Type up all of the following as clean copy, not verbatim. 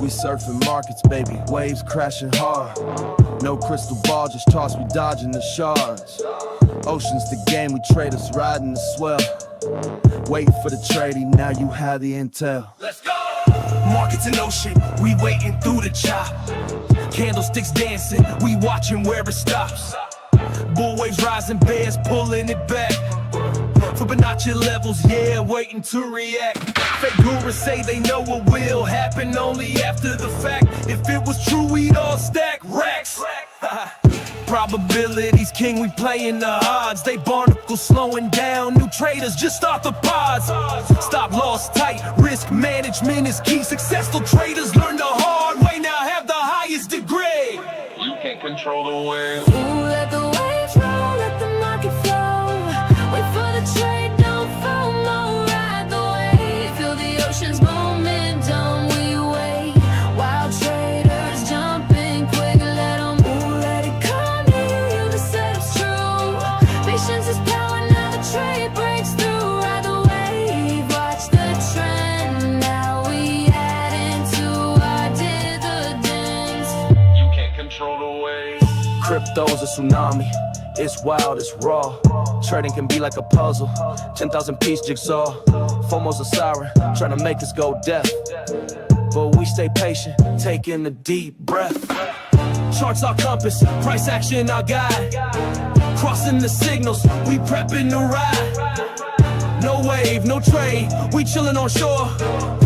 We surfing markets, baby, waves crashing hard. No crystal ball, just toss, we dodging the shards. Ocean's the game, we traders riding the swell. Waiting for the trading, now you have the intel. Let's go! Markets in ocean, we waiting through the chop. Candlesticks dancing, we watching where it stops. Bull waves rising, bears pulling it back. For binocular levels, yeah, waiting to react. Fake gurus say they know what will happen only after the fact. If it was true, we'd all stack racks. Probabilities king, we playing the odds. They barnacles slowing down, new traders just arthropods. Stop loss tight, risk management is key. Successful traders learn the hard way, now have the highest degree. You can't control the wave. Ooh, let the waves roll, let the market flow. Wait for the trade, don't FOMO, ride the wave. Feel the ocean's momentum, we wait. Wild traders jumping quick, let them, ooh, let it come to you, the setup's true. Patience is power, now the trade breaks through. Ride the wave, watch the trend, now we add into our dividends. You can't control the wave. Crypto's a tsunami, it's wild, it's raw. Trading can be like a puzzle, 10,000 piece jigsaw. FOMO's a siren, trying to make us go deaf. But we stay patient, taking a deep breath. Charts our compass, price action our guide. Crossing the signals, we prepping to ride. No wave, no trade, we chillin' on shore.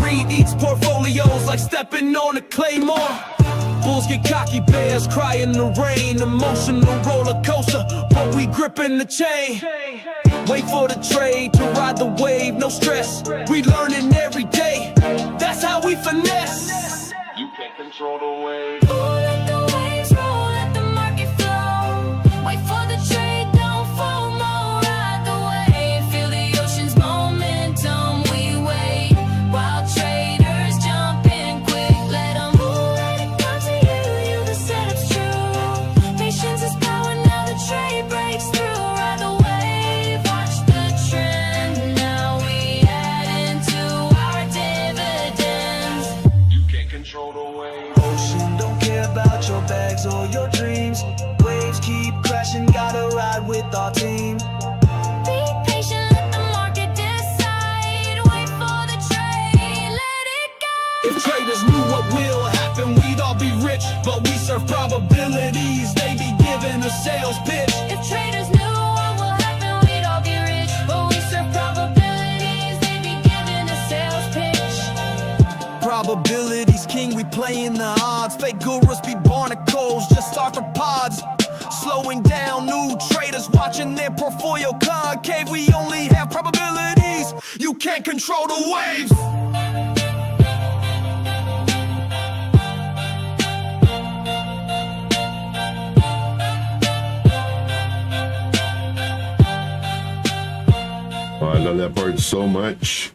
Read each portfolios like stepping on a claymore. Bulls get cocky, bears cry in the rain. Emotional roller coaster, but we gripping the chain. Wait for the trade to ride the wave, no stress. We learning every day, that's how we finesse. You can't control the wave. Ooh, let the waves roll, let the market flow. Wait for the trade, don't FOMO, ride the wave. Feel the ocean's momentum, we wait. Wild traders jumping quick, let them, ooh, let it come to you, the setup's true. Patience is power, now the trade breaks through. Ride the wave, watch the trend, now we add into our dividends. You can't control the wave. Ocean don't care about your bags or your dreams. Waves keep crashing, gotta ride with our team. Be patient, let the market decide. Wait for the trade, let it go. If traders knew what will happen, we'd all be rich. But we serve probabilities, they be giving a sales pitch. If traders knew what will happen, we'd all be rich. But we serve probabilities, they be giving a sales pitch. Probabilities king, we playing the odds. Fake gurus be barnacles, just arthropods. Slowing down, new traders watching their portfolio concave. We only have probabilities, you can't control the waves. Oh, I love that part so much.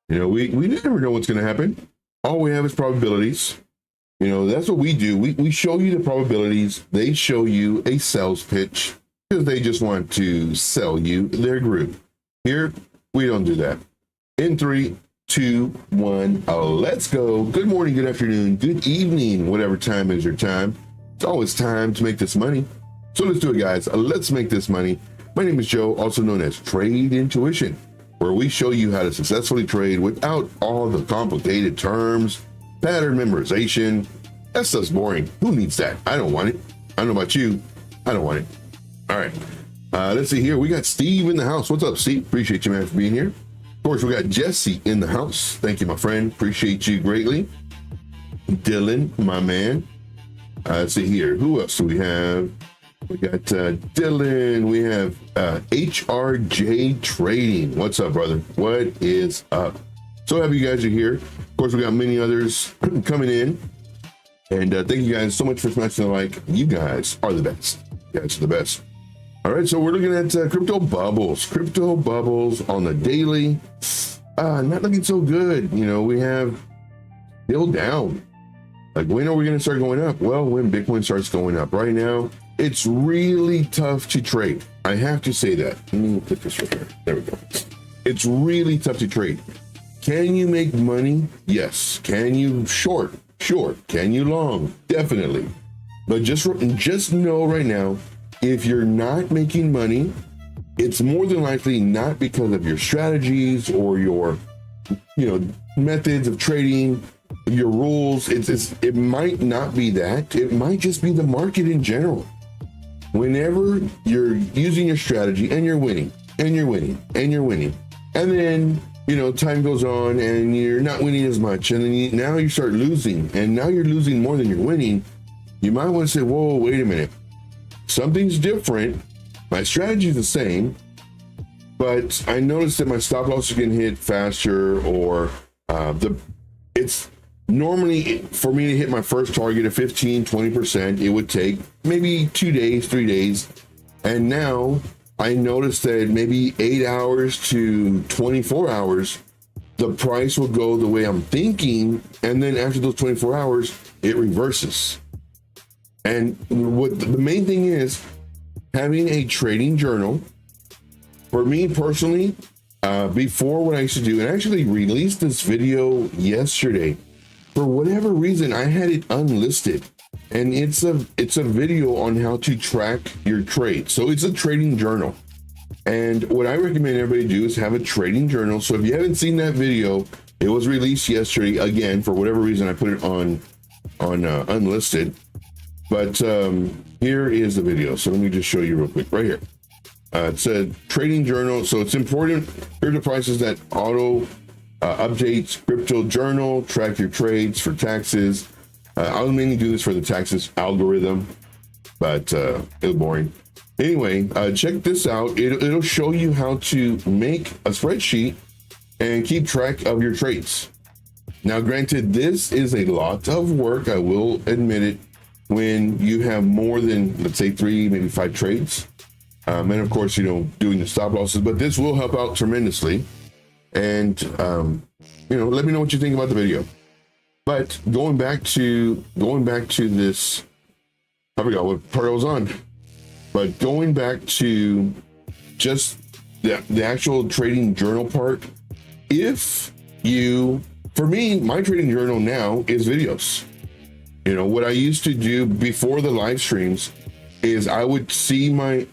You know, we never know what's going to happen. All we have is probabilities. You know, that's what we do. We show you the probabilities. They show you a sales pitch because they just want to sell you their group. Here, we don't do that. In 3, 2, 1, let's go. Good morning, good afternoon, good evening, whatever time is your time. It's always time to make this money. So let's do it, guys. Let's make this money. My name is Joe, also known as Trade Intuition, where we show you how to successfully trade without all the complicated terms, pattern memorization. That stuff's boring. Who needs that? I don't want it. I don't know about you. I don't want it. All right. Let's see here. We got Steve in the house. What's up, Steve? Appreciate you, man, for being here. Of course, we got Jesse in the house. Thank you, my friend. Appreciate you greatly. Dylan, my man. Let's see here. Who else do we have? We got Dylan. We have HRJ Trading. What's up, brother? What is up? So happy you guys are here. Of course, we got many others coming in. And thank you guys so much for smashing the like. You guys are the best. You guys are the best. All right, so we're looking at crypto bubbles. Crypto bubbles on the daily. Not looking so good. You know, we have still down. Like, when are we going to start going up? Well, when Bitcoin starts going up. Right now, it's really tough to trade. I have to say that. Let me put this right here. There we go. It's really tough to trade. Can you make money? Yes. Can you short? Sure. Can you long? Definitely. But just know right now, if you're not making money, it's more than likely not because of your strategies or your, methods of trading, your rules. It might not be that. It might just be the market in general. Whenever you're using your strategy and you're winning and you're winning and you're winning, and then time goes on and you're not winning as much, and then now you start losing, and now you're losing more than you're winning, you might want to say, whoa, wait a minute, something's different. My strategy is the same, but I noticed that my stop loss is getting hit faster, or it's normally for me to hit my first target of 15-20%, it would take maybe 2 days, 3 days. And now I noticed that maybe 8 hours to 24 hours, the price will go the way I'm thinking. And then after those 24 hours, it reverses. And what the main thing is, having a trading journal. For me personally, before, what I used to do, and I actually released this video yesterday. For whatever reason, I had it unlisted, and it's a video on how to track your trade. So it's a trading journal. And what I recommend everybody do is have a trading journal. So if you haven't seen that video, it was released yesterday. Again, for whatever reason, I put it on unlisted. But here is the video. So let me just show you real quick right here. It's a trading journal. So it's important. Here are the prices that auto updates crypto journal, track your trades for taxes. I'll mainly do this for the taxes algorithm, but it's boring. Anyway, check this out. It'll show you how to make a spreadsheet and keep track of your trades. Now, granted, this is a lot of work, I will admit it, when you have more than, let's say, 3, maybe 5 trades. And of course, doing the stop losses, but this will help out tremendously. And, let me know what you think about the video. But going back to this, I forgot what part I was on, but going back to just the actual trading journal part. For me, my trading journal now is videos. What I used to do before the live streams is I would see my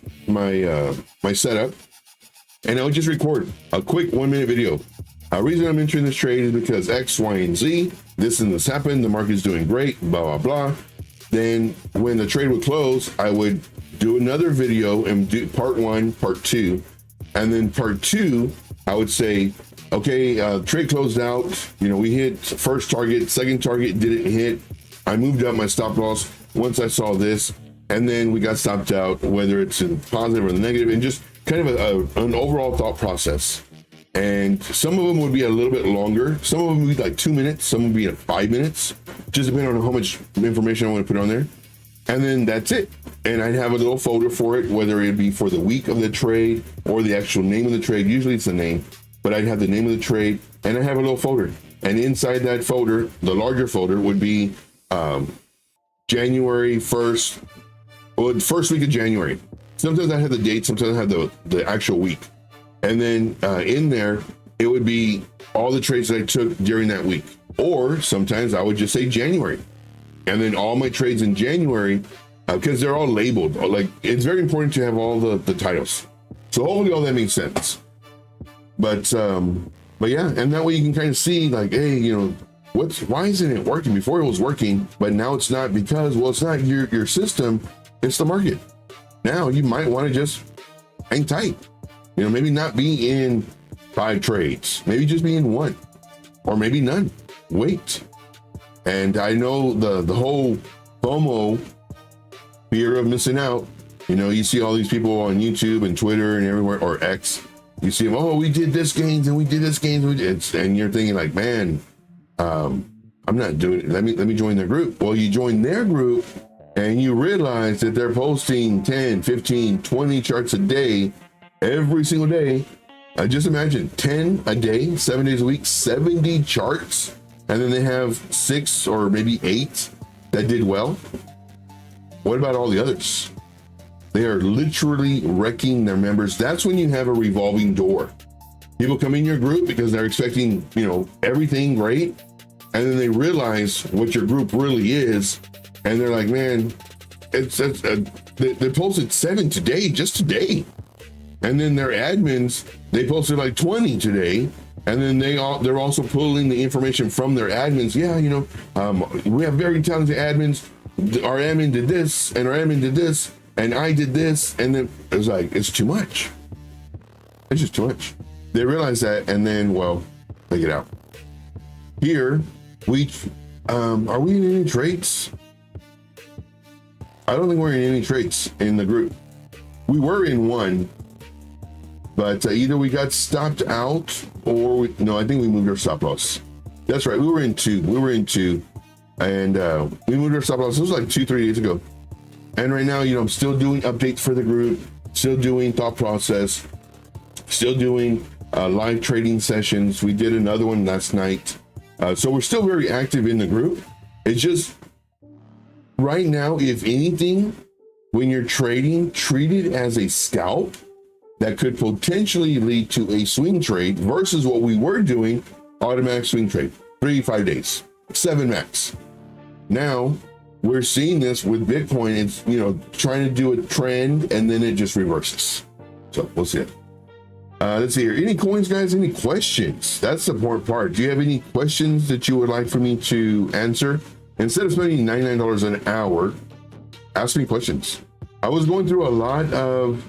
setup, and I would just record a quick 1-minute video. The reason I'm entering this trade is because X, Y, and Z, this and this happened, the market's doing great, blah, blah, blah. Then when the trade would close, I would do another video and do part 1, part 2. And then part 2, I would say, okay, trade closed out. We hit first target, second target didn't hit. I moved up my stop loss once I saw this, and then we got stopped out, whether it's in positive or the negative, and just kind of an overall thought process. And some of them would be a little bit longer. Some of them would be like 2 minutes. Some would be at 5 minutes, just depending on how much information I want to put on there. And then that's it. And I'd have a little folder for it, whether it be for the week of the trade or the actual name of the trade. Usually it's the name, but I'd have the name of the trade, and I have a little folder. And inside that folder, the larger folder would be January 1st, the first week of January. Sometimes I have the date, sometimes I have the actual week. And then in there, it would be all the trades that I took during that week. Or sometimes I would just say January. And then all my trades in January, because they're all labeled. Like, it's very important to have all the titles. So hopefully all that makes sense. But yeah, and that way you can kind of see, like, hey, why isn't it working? Before it was working, but now it's not, because, well, it's not your system, it's the market. Now you might want to just hang tight. Maybe not be in 5 trades, maybe just be in 1, or maybe none. Wait. And I know the whole FOMO, fear of missing out. You see all these people on YouTube and Twitter and everywhere, or X. You see them, oh, we did this gains and we did this gains, and you're thinking like, man, I'm not doing it. Let me join their group. Well, you join their group and you realize that they're posting 10, 15, 20 charts a day, every single day. Just imagine 10 a day, 7 days a week, 70 charts. And then they have 6 or maybe 8 that did well. What about all the others? They are literally wrecking their members. That's when you have a revolving door. People come in your group because they're expecting, you know, everything great. And then they realize what your group really is. And they're like, man, they posted 7 today, just today. And then their admins, they posted like 20 today. And then they're also pulling the information from their admins. Yeah, you know, we have very talented admins. Our admin did this, and our admin did this, and I did this. And then it's like, it's too much. It's just too much. They realize that, and then, well, they get out. Here, are we in any traits? I don't think we're in any traits in the group. We were in one, but either we got stopped out or no, I think we moved our stop loss. That's right. We were in two, and we moved our stop loss. It was like 2-3 days ago. And right now, you know, I'm still doing updates for the group, still doing thought process, still doing live trading sessions. We did another one last night. So we're still very active in the group. It's just right now, if anything, when you're trading, treat it as a scalp that could potentially lead to a swing trade versus what we were doing, automatic swing trade, 3-5 days, 7 max. Now we're seeing this with Bitcoin. It's, you know, trying to do a trend and then it just reverses. So we'll see it. Let's see here. Any coins, guys? Any questions? That's the important part. Do you have any questions that you would like for me to answer? Instead of spending $99 an hour, ask me questions. I was going through a lot of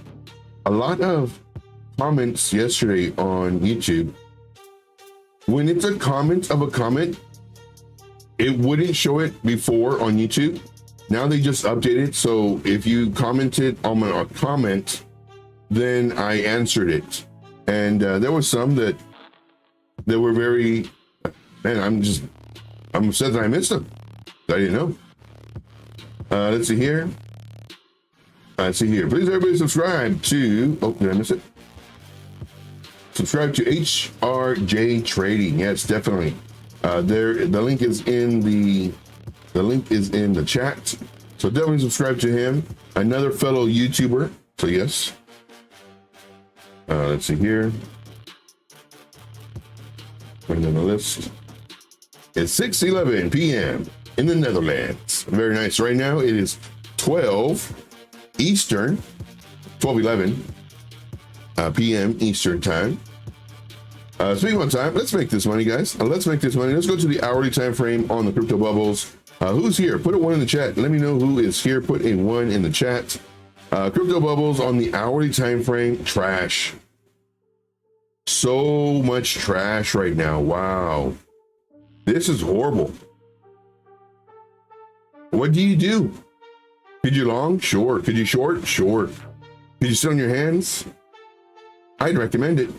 comments yesterday on YouTube. When it's a comment of a comment, it wouldn't show it before on YouTube. Now they just updated it. So if you commented on a comment, then I answered it. And there was some that were very, man, I'm upset that I missed them. I didn't know. Let's see here. Let's see here. Please, everybody, subscribe to. Oh, did I miss it? Subscribe to HRJ Trading. Yes, definitely. The link is in the chat. So definitely subscribe to him. Another fellow YouTuber. So yes. Let's see here. Put it on the list. It's 6:11 p.m. in the Netherlands. Very nice. Right now it is 12 Eastern, 12:11 p.m. Eastern time. Speaking of time, let's make this money, guys. Let's make this money. Let's go to the hourly time frame on the crypto bubbles. Who's here? Put a 1 in the chat. Let me know who is here. Put a 1 in the chat. Crypto bubbles on the hourly time frame. Trash. So much trash right now. Wow. This is horrible. What do you do? Could you long? Sure. Could you short? Sure. Could you sit on your hands? I'd recommend it.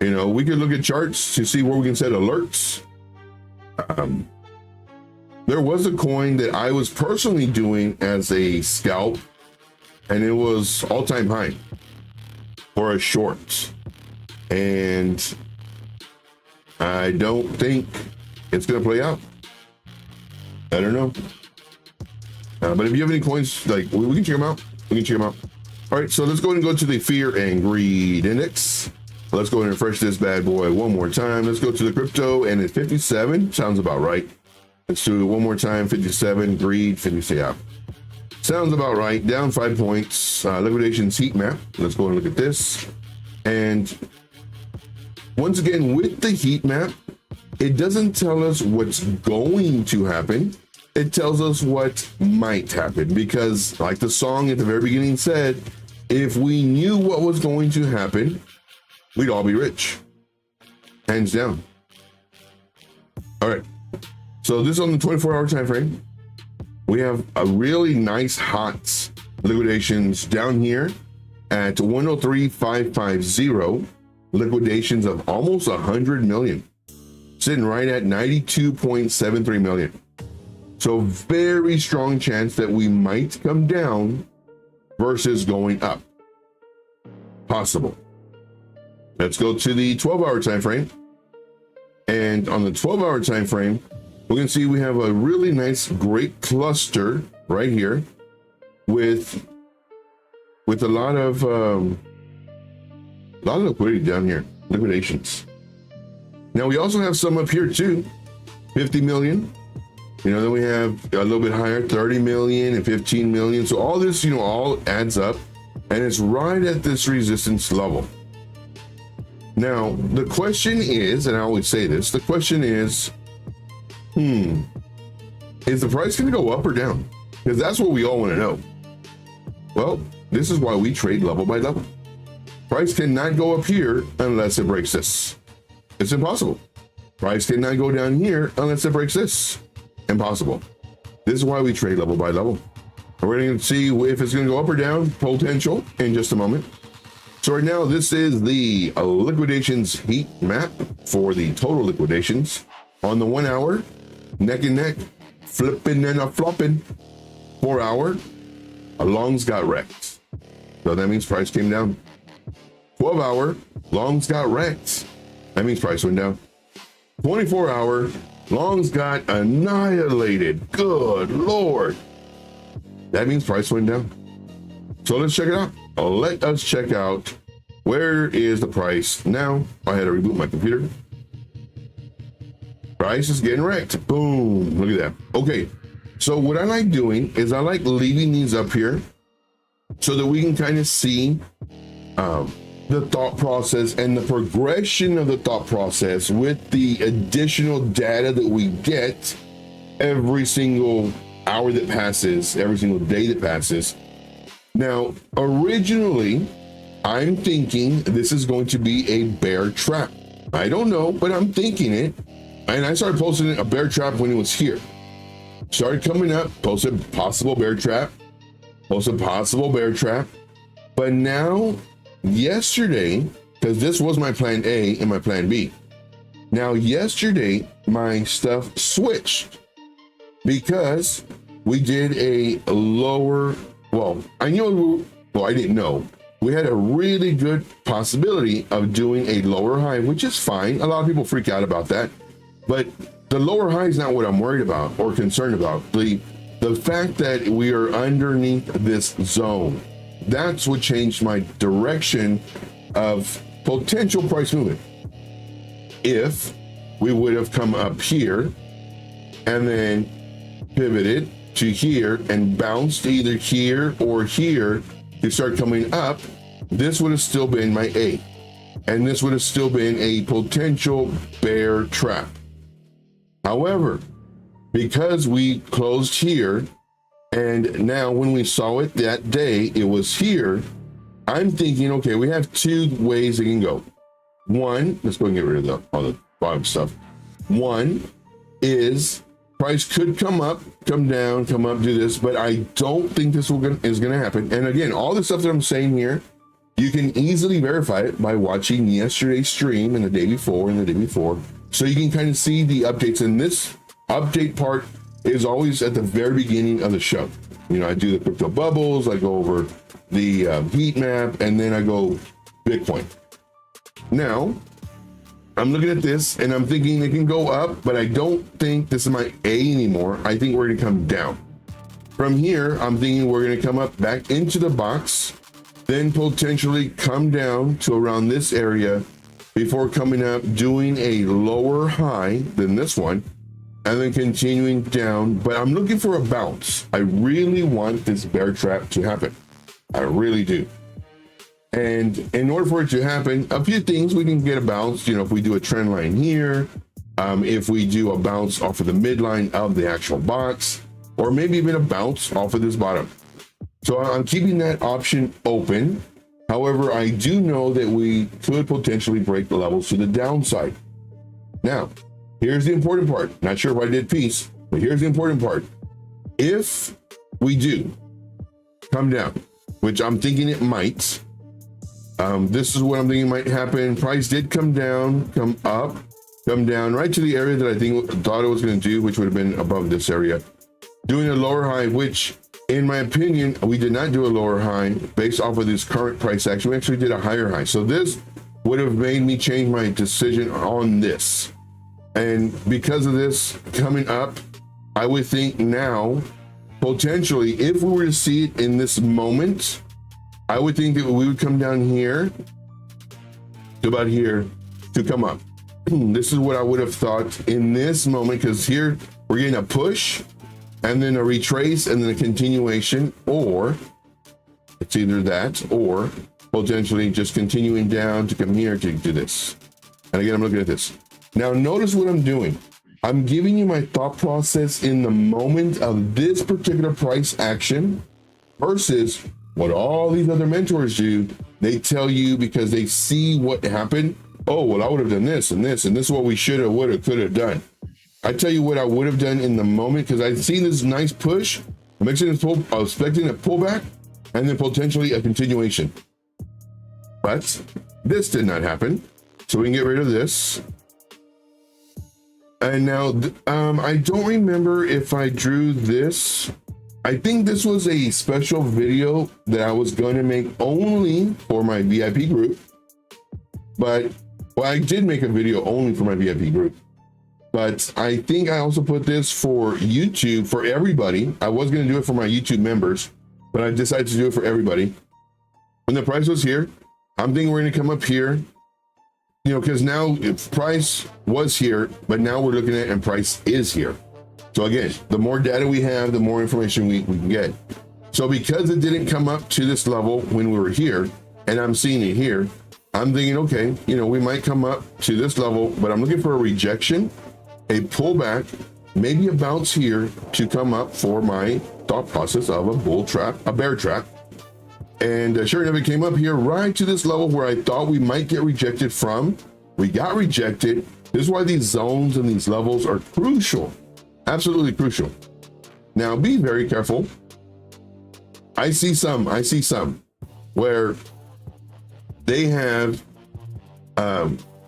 You know, we could look at charts to see where we can set alerts. There was a coin that I was personally doing as a scalp, and it was all-time high for a short. And I don't think it's going to play out. I don't know. But if you have any coins, like, we can check them out. We can check them out. All right, so let's go ahead and go to the Fear and Greed Index. Let's go ahead and refresh this bad boy one more time. Let's go to the crypto, and it's 57. Sounds about right. Let's do it one more time. 57. Greed, 57. Yeah. Sounds about right. Down 5 points. Liquidations heat map. Let's go and look at this. And once again, with the heat map, it doesn't tell us what's going to happen. It tells us what might happen, because like the song at the very beginning said, if we knew what was going to happen, we'd all be rich. Hands down. All right. So this is on the 24-hour time frame. We have a really nice hot liquidations down here at 103,550. Liquidations of almost 100 million. Sitting right at 92.73 million. So very strong chance that we might come down versus going up. Possible. Let's go to the 12-hour time frame. And on the 12-hour time frame, we can see we have a really nice, great cluster right here with a lot of liquidity down here. liquidations. Now we also have some up here too, 50 million. You know, then we have a little bit higher, 30 million and 15 million. So all this, you know, all adds up, and it's right at this resistance level. Now, the question is, and I always say this, the question is the price going to go up or down? Because that's what we all want to know. Well, this is why we trade level by level. Price cannot go up here unless it breaks this. It's impossible. Price cannot go down here unless it breaks this. Impossible. This is why we trade level by level. We're going to see if it's going to go up or down, potential, in just a moment. So right now, this is the liquidations heat map for the total liquidations on the 1 hour, neck and neck, flipping and a flopping. 4 hour, longs got wrecked. So that means price came down. 12 hour, longs got wrecked. That means price went down. 24 hour, longs got annihilated. Good Lord. That means price went down. So let's check it out. Let us check out where is the price now. I had to reboot my computer. Price is getting wrecked. Boom. Look at that. Okay. So what I like doing is I like leaving these up here so that we can kind of see the thought process and the progression of the thought process with the additional data that we get every single hour that passes, every single day that passes. Now, originally, I'm thinking this is going to be a bear trap. I don't know, but I'm thinking it. And I started posting a bear trap when it was here. Started coming up, posted possible bear trap, posted possible bear trap. But now, yesterday, because this was my plan A and my plan B. Now, yesterday, my stuff switched because we did a lower, well, I didn't know. We had a really good possibility of doing a lower high, which is fine. A lot of people freak out about that. But the lower high is not what I'm worried about or concerned about. The fact that we are underneath this zone, that's what changed my direction of potential price movement. If we would have come up here and then pivoted to here and bounced either here or here to start coming up, this would have still been my A. And this would have still been a potential bear trap. However, because we closed here, and now when we saw it that day, it was here, I'm thinking, okay, we have two ways it can go. One, let's go and get rid of all the bottom stuff. One is price could come up, come down, come up, do this, but I don't think this is going to happen. And again, all the stuff that I'm saying here, you can easily verify it by watching yesterday's stream and the day before and the day before. So you can kind of see the updates, and this update part is always at the very beginning of the show. You know, I do the crypto bubbles, I go over the heat map, and then I go Bitcoin. Now, I'm looking at this and I'm thinking it can go up, but I don't think this is my A anymore. I think we're going to come down. From here, I'm thinking we're going to come up back into the box, then potentially come down to around this area before coming up, doing a lower high than this one, and then continuing down. But I'm looking for a bounce. I really want this bear trap to happen. I really do. And in order for it to happen, a few things we can get a bounce. You know, if we do a trend line here, if we do a bounce off of the midline of the actual box, or maybe even a bounce off of this bottom. So I'm keeping that option open. However, I do know that we could potentially break the levels to the downside. Now, here's the important part. Not sure if I did peace, but here's the important part. If we do come down, which I'm thinking it might, this is what I'm thinking might happen. Price did come down, come up, come down right to the area that I thought it was going to do, which would have been above this area. Doing a lower high, which in my opinion, we did not do a lower high based off of this current price action. We actually did a higher high. So this would have made me change my decision on this. And because of this coming up, I would think now, potentially, if we were to see it in this moment, I would think that we would come down here to about here, to come up. This is what I would have thought in this moment, because here we're getting a push and then a retrace and then a continuation, or it's either that or potentially just continuing down to come here to do this. And again, I'm looking at this. Now notice what I'm doing. I'm giving you my thought process in the moment of this particular price action versus what all these other mentors do. They tell you because they see what happened. Oh, well, I would have done this and this, and this is what we should have, would have, could have done. I tell you what I would have done in the moment, because I've seen this nice push. I'm expecting a pullback and then potentially a continuation. But this did not happen. So we can get rid of this. And now I don't remember if I drew this. I think this was a special video that I was going to make only for my VIP group. But, well, I did make a video only for my VIP group. But I think I also put this for YouTube for everybody. I was going to do it for my YouTube members, but I decided to do it for everybody. When the price was here, I'm thinking we're going to come up here, you know, because now if price was here, but now we're looking at and price is here. So again, the more data we have, the more information we can get. So because it didn't come up to this level when we were here, and I'm seeing it here, I'm thinking, okay, you know, we might come up to this level, but I'm looking for a rejection, a pullback, maybe a bounce here to come up for my thought process of a bull trap, a bear trap. And sure enough, it came up here right to this level where I thought we might get rejected from. We got rejected. This is why these zones and these levels are crucial, absolutely crucial. Now be very careful. I see some where they have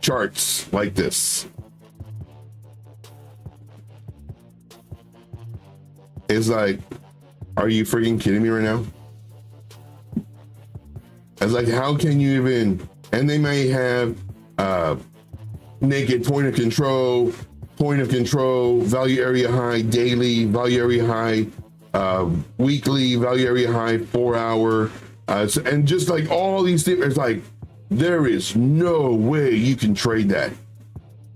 charts like this. It's like, are you freaking kidding me right now? It's like, how can you even, and they may have naked point of control, value area high, daily, value area high, weekly, value area high, 4 hour, and just like all these things. It's like, there is no way you can trade that.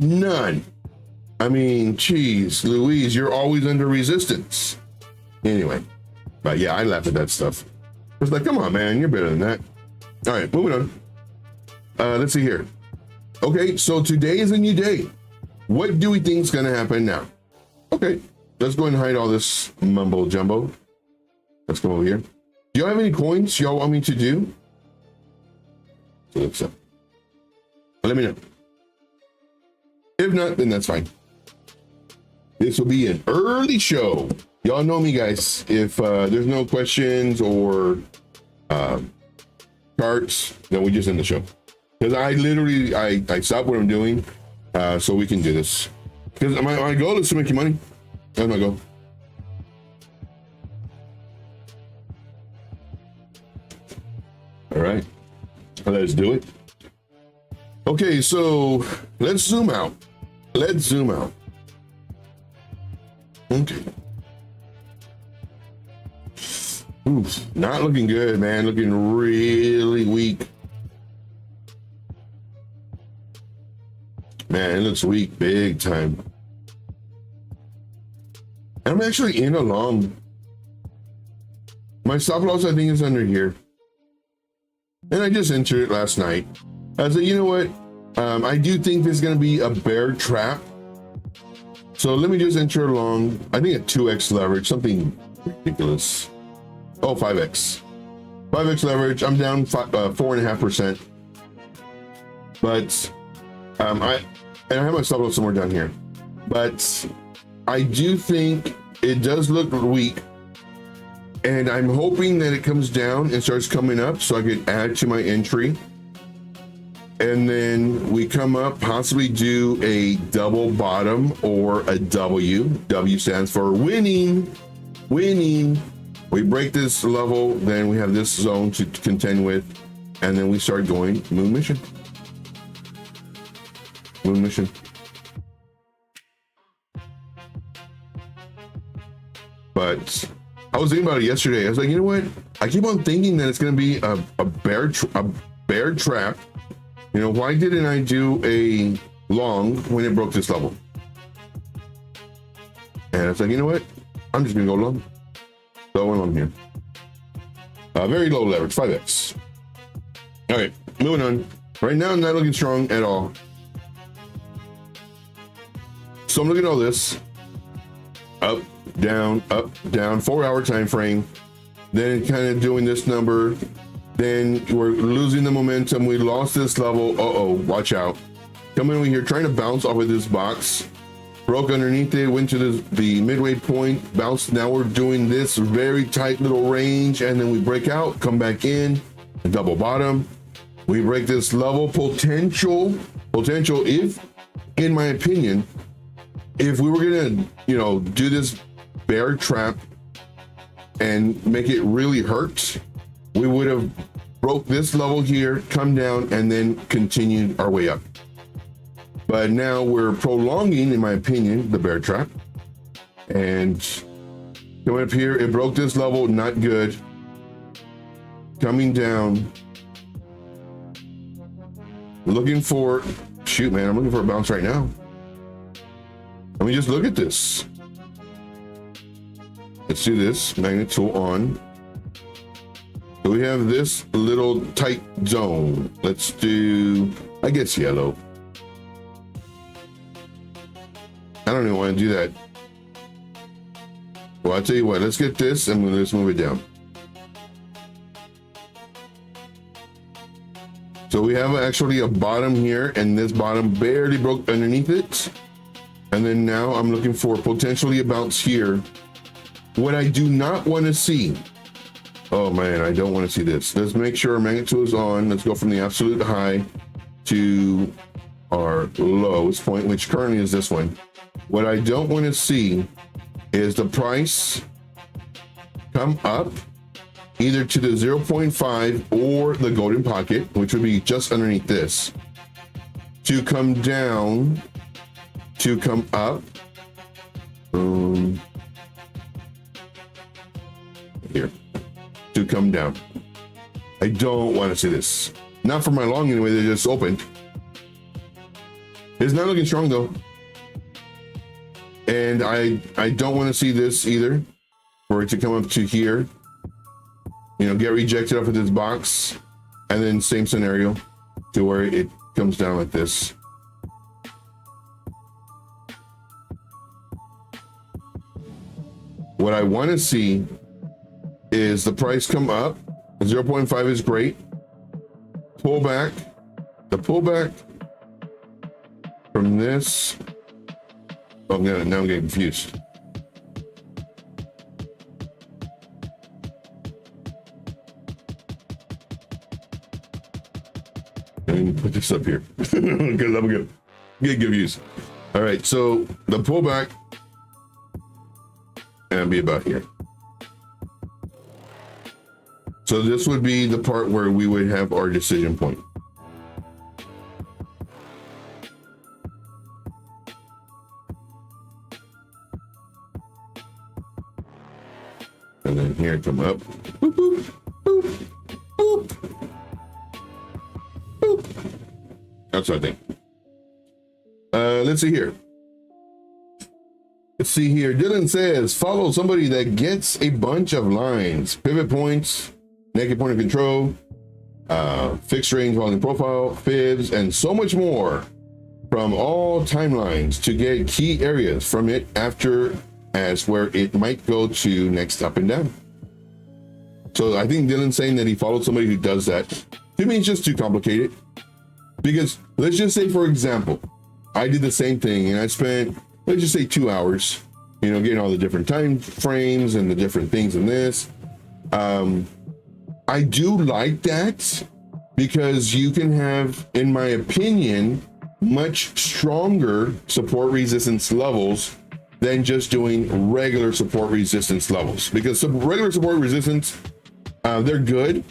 None. I mean, geez, Louise, you're always under resistance. Anyway, but yeah, I laugh at that stuff. It's like, come on, man, you're better than that. All right, moving on. Let's see here. Okay, so today is a new day. What do we think is going to happen now? Okay, let's go ahead and hide all this mumbo jumbo. Let's come over here. Do y'all have any coins y'all want me to do? So let's let me know. If not, then that's fine. This will be an early show. Y'all know me, guys. If there's no questions or charts, then we just end the show. Because I literally, I stop what I'm doing so we can do this. Because my goal is to make you money. That's my goal. All right, let's do it. Okay, so let's zoom out. Let's zoom out. Okay. Oof, not looking good, man. Looking really weak. Man, it looks weak big time. I'm actually in a long. My stop loss, I think, is under here. And I just entered it last night. I said, you know what? I do think there's going to be a bear trap. So let me just enter along. I think a 2x leverage, something ridiculous. Oh, 5x. 5x leverage. I'm down 4.5%. But I have my stop loss somewhere down here. But I do think it does look weak. And I'm hoping that it comes down and starts coming up so I can add to my entry. And then we come up, possibly do a double bottom or a W. W stands for winning. Winning. We break this level, then we have this zone to contend with, and then we start going moon mission. Moon mission. But I was thinking about it yesterday. I was like, you know what? I keep on thinking that it's going to be a bear trap, You know, why didn't I do a long when it broke this level? And it's like, you know what? I'm just gonna go long. So I went long here. Very low leverage, 5x. All right, moving on. Right now, not looking strong at all. So I'm looking at all this. Up, down, 4-hour time frame. Then kind of doing this number. Then we're losing the momentum. We lost this level. Uh-oh, watch out. Coming over here, trying to bounce off of this box. Broke underneath it, went to the midway point, bounced. Now we're doing this very tight little range, and then we break out, come back in, double bottom. We break this level. Potential, if, in my opinion, if we were gonna, you know, do this bear trap and make it really hurt, we would have broke this level here, come down, and then continued our way up. But now we're prolonging, in my opinion, the bear trap. And coming up here, it broke this level, not good. Coming down. Looking for, shoot, man, I'm looking for a bounce right now. Let me just look at this. Let's do this, magnet tool on. So we have this little tight zone. Let's do, I guess, yellow. I don't even want to do that. Well, I'll tell you what, let's get this and let's move it down. So we have actually a bottom here, and this bottom barely broke underneath it. And then now I'm looking for potentially a bounce here. What I do not want to see, oh man, I don't want to see this. Let's make sure our magnet tool is on. Let's go from the absolute high to our lowest point, which currently is this one. What I don't want to see is the price come up either to the 0.5 or the golden pocket, which would be just underneath this, to come down, to come up. Here, to come down. I don't want to see this. Not for my long anyway, they just opened. It's not looking strong though. And I don't want to see this either, for it to come up to here, you know, get rejected off of this box, and then same scenario to where it comes down like this. What I want to see is the price come up. 0.5 is great. Pull back. The pullback from this. Oh, now I'm getting confused. Let me put this up here because I'm gonna get confused. All right, so the pullback and be about here. So this would be the part where we would have our decision point. And then here come up. Boop, boop, boop, boop, boop. That's what I think. Let's see here. Let's see here. Dylan says, follow somebody that gets a bunch of lines, pivot points, naked point of control, fixed range volume profile, fibs, and so much more from all timelines to get key areas from it after as where it might go to next up and down. So I think Dylan's saying that he followed somebody who does that. To me, it's just too complicated. Because let's just say, for example, I did the same thing and I spent, let's just say 2 hours, you know, getting all the different time frames and the different things in this. I do like that because you can have, in my opinion, much stronger support resistance levels than just doing regular support resistance levels, because some regular support resistance, they're good.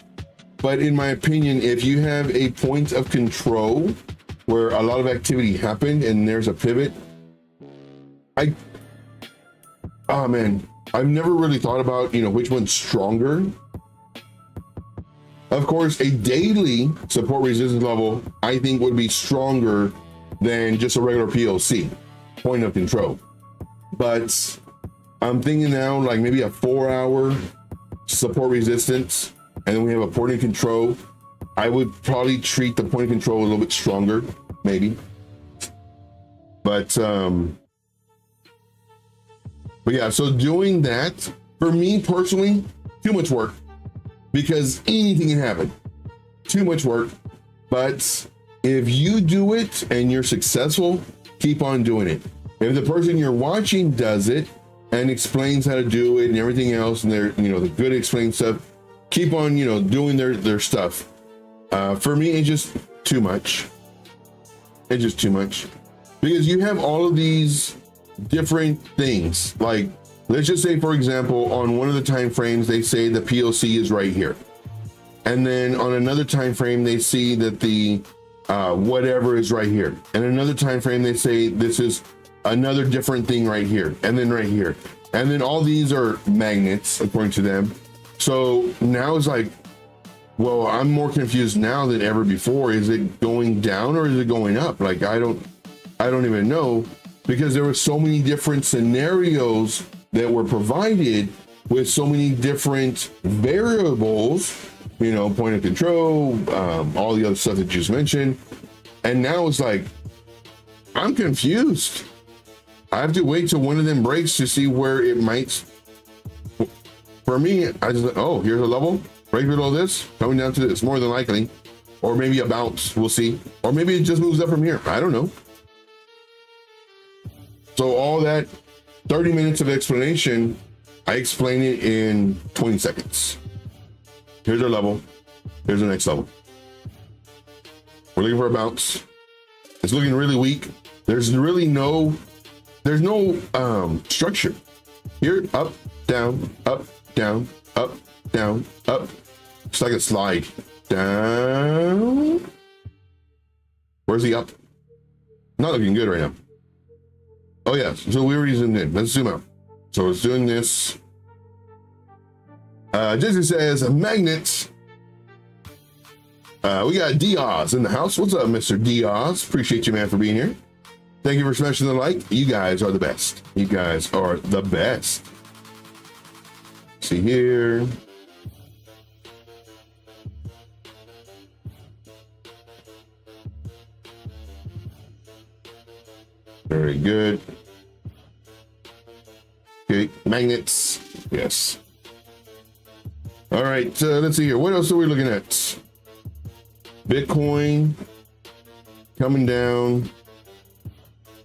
But in my opinion, if you have a point of control where a lot of activity happened and there's a pivot, oh man, I've never really thought about, you know, which one's stronger. Of course, a daily support resistance level, I think, would be stronger than just a regular POC, point of control. But I'm thinking now like maybe a 4-hour support resistance, and then we have a point of control. I would probably treat the point of control a little bit stronger, maybe. But yeah, so doing that, for me personally, too much work, because anything can happen. Too much work. But if you do it and you're successful, keep on doing it. If the person you're watching does it and explains how to do it and everything else, and they're, the good explained stuff, keep on, doing their stuff. For me, it's just too much. It's just too much, because you have all of these different things. Like, let's just say, for example, on one of the time frames, they say the POC is right here. And then on another time frame, they see that the whatever is right here. And another time frame, they say this is another different thing right here, and then right here. And then all these are magnets, according to them. So now it's like, well, I'm more confused now than ever before. Is it going down or is it going up? Like, I don't even know, because there were so many different scenarios that were provided with so many different variables, point of control, all the other stuff that you just mentioned. And now it's like, I'm confused. I have to wait till one of them breaks to see where it might. For me, I just, oh, here's a level right below this, coming down to this, more than likely, or maybe a bounce, we'll see. Or maybe it just moves up from here, I don't know. So all that 30 minutes of explanation, I explain it in 20 seconds. Here's our level. Here's the next level. We're looking for a bounce. It's looking really weak. There's no structure. Here, up, down, up, down, up, down, up. It's like a slide. Down. Where's the up? Not looking good right now. Oh yeah, so we already zoomed in. Let's zoom out. So it's doing this. Jesse says magnets. We got Diaz in the house. What's up, Mr. Diaz? Appreciate you, man, for being here. Thank you for smashing the like. You guys are the best. You guys are the best. See here. Very good. Okay, magnets. Yes. All right, let's see here. What else are we looking at? Bitcoin coming down.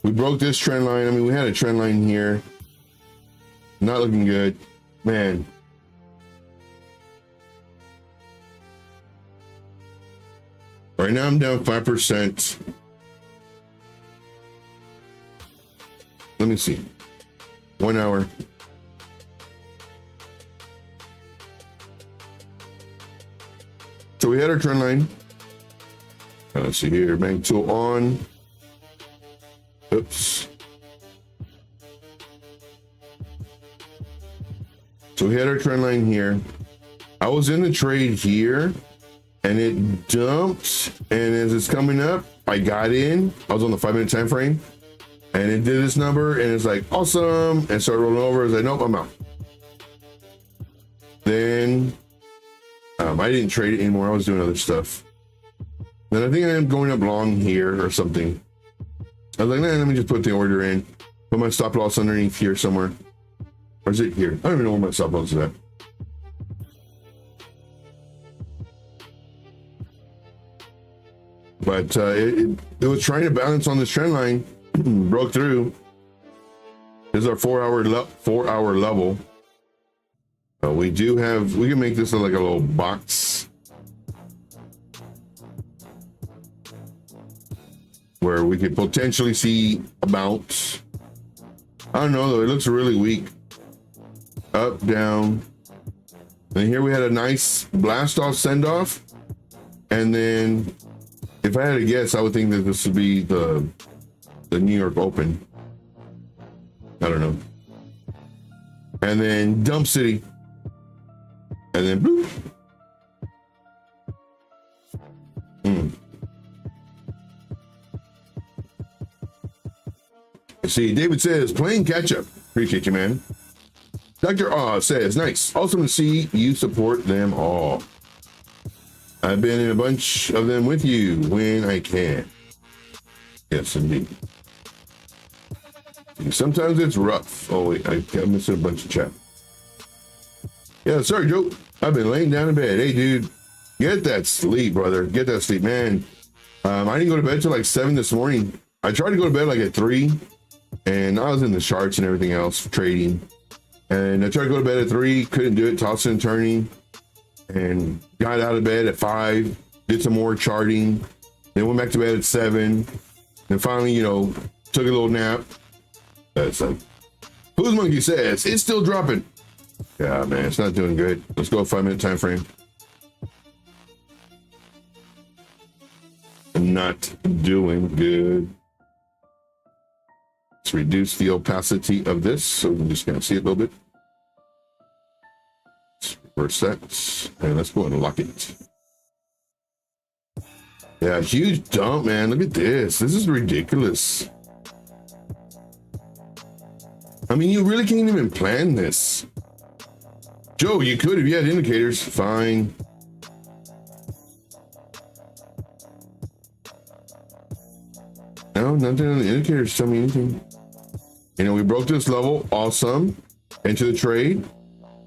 We broke this trend line. I mean, we had a trend line here. Not looking good, man. Right now I'm down 5%. Let me see. 1 hour. So we had our trend line. Let's see here. Bank tool on. Oops. So we had our trend line here. I was in the trade here and it dumped. And as it's coming up, I got in. I was on the 5-minute time frame. And it did this number, and it's like, awesome, and started rolling over. It's like, nope, I'm out. Then I didn't trade it anymore. I was doing other stuff. Then I think I am going up long here or something. I was like, nah, let me just put the order in. Put my stop loss underneath here somewhere. Or is it here? I don't even know where my stop loss is at. But it was trying to balance on this trend line. Broke through. This is our 4-hour level. We can make this like a little box where we could potentially see a bounce. I don't know though, it looks really weak. Up, down. And here we had a nice blast off, send off. And then if I had to guess, I would think that this would be the New York Open. I don't know. And then Dump City. And then bloop. see. David says, playing catch up. Appreciate you, man. Dr. Oz says, nice. Awesome to see you support them all. I've been in a bunch of them with you when I can. Yes, indeed. Sometimes it's rough. Oh, wait, I'm missing a bunch of chat. Yeah, sorry, Joe. I've been laying down in bed. Hey, dude, get that sleep, brother. Get that sleep, man. I didn't go to bed till like 7 this morning. I tried to go to bed like at 3, and I was in the charts and everything else, trading. And I tried to go to bed at 3, couldn't do it, tossing and turning, and got out of bed at 5, did some more charting, then went back to bed at 7, and finally, you know, took a little nap. That's like, Who's Monkey says, it's still dropping. Yeah, man, it's not doing good. Let's go 5-minute time frame. Not doing good. Let's reduce the opacity of this so we can just kind of see it a little bit. Let's reverse that, and let's go and lock it. Yeah, huge dump, man. Look at this. This is ridiculous. I mean, you really can't even plan this. Joe, you could if you had indicators. Fine. No, nothing on the indicators tell me anything. You know, we broke this level. Awesome. Into the trade.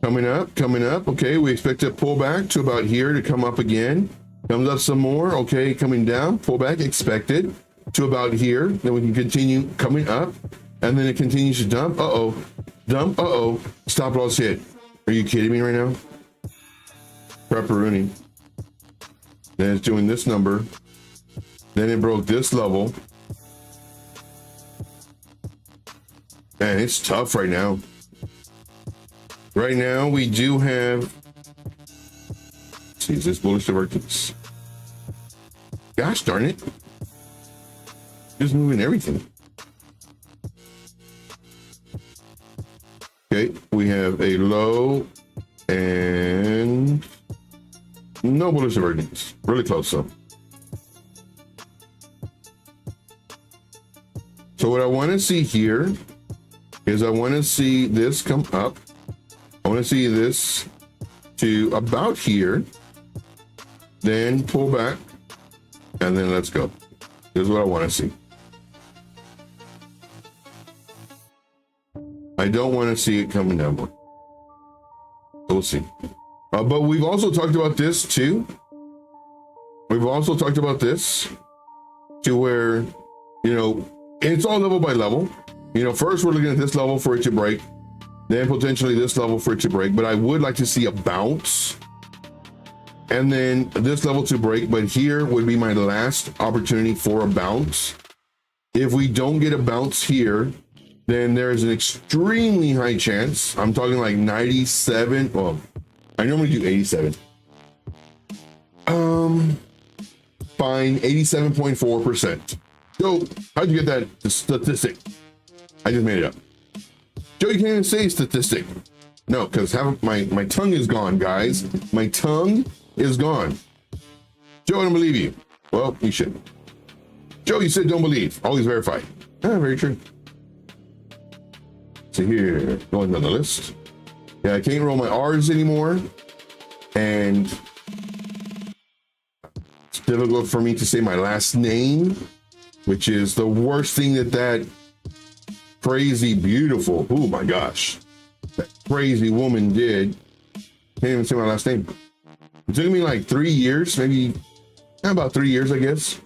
Coming up. Okay, we expect to pull back to about here to come up again. Comes up some more. Okay, coming down. Pull back. Expected to about here. Then we can continue coming up. And then it continues to dump. Uh-oh. Dump. Uh-oh. Stop loss hit. Are you kidding me right now? Pepperoni. Then it's doing this number. Then it broke this level. Man, it's tough right now. Right now, we do have... Let's see, is this bullish divergence? Gosh darn it. Just moving everything. Okay, we have a low and no bullish divergence. Really close though. So what I want to see here is I want to see this come up. I want to see this to about here, then pull back, and then let's go. This is what I want to see. I don't want to see it coming down more. We'll see. But we've also talked about this too. We've also talked about this to where, you know, it's all level by level. You know, first we're looking at this level for it to break, then potentially this level for it to break. But I would like to see a bounce and then this level to break. But here would be my last opportunity for a bounce. If we don't get a bounce here, then there's an extremely high chance. I'm talking like 97. Well, I normally do 87. Fine, 87.4%. Joe, how'd you get that statistic? I just made it up. Joe, you can't even say statistic. No, because my tongue is gone, guys. My tongue is gone. Joe, I don't believe you. Well, you should. Joe, you said don't believe. Always verify. Ah, very true. So here, going down the list. Yeah, I can't roll my R's anymore. And it's difficult for me to say my last name, which is the worst thing that crazy, beautiful, oh my gosh, that crazy woman did. Can't even say my last name. It took me like 3 years, maybe about 3 years, I guess,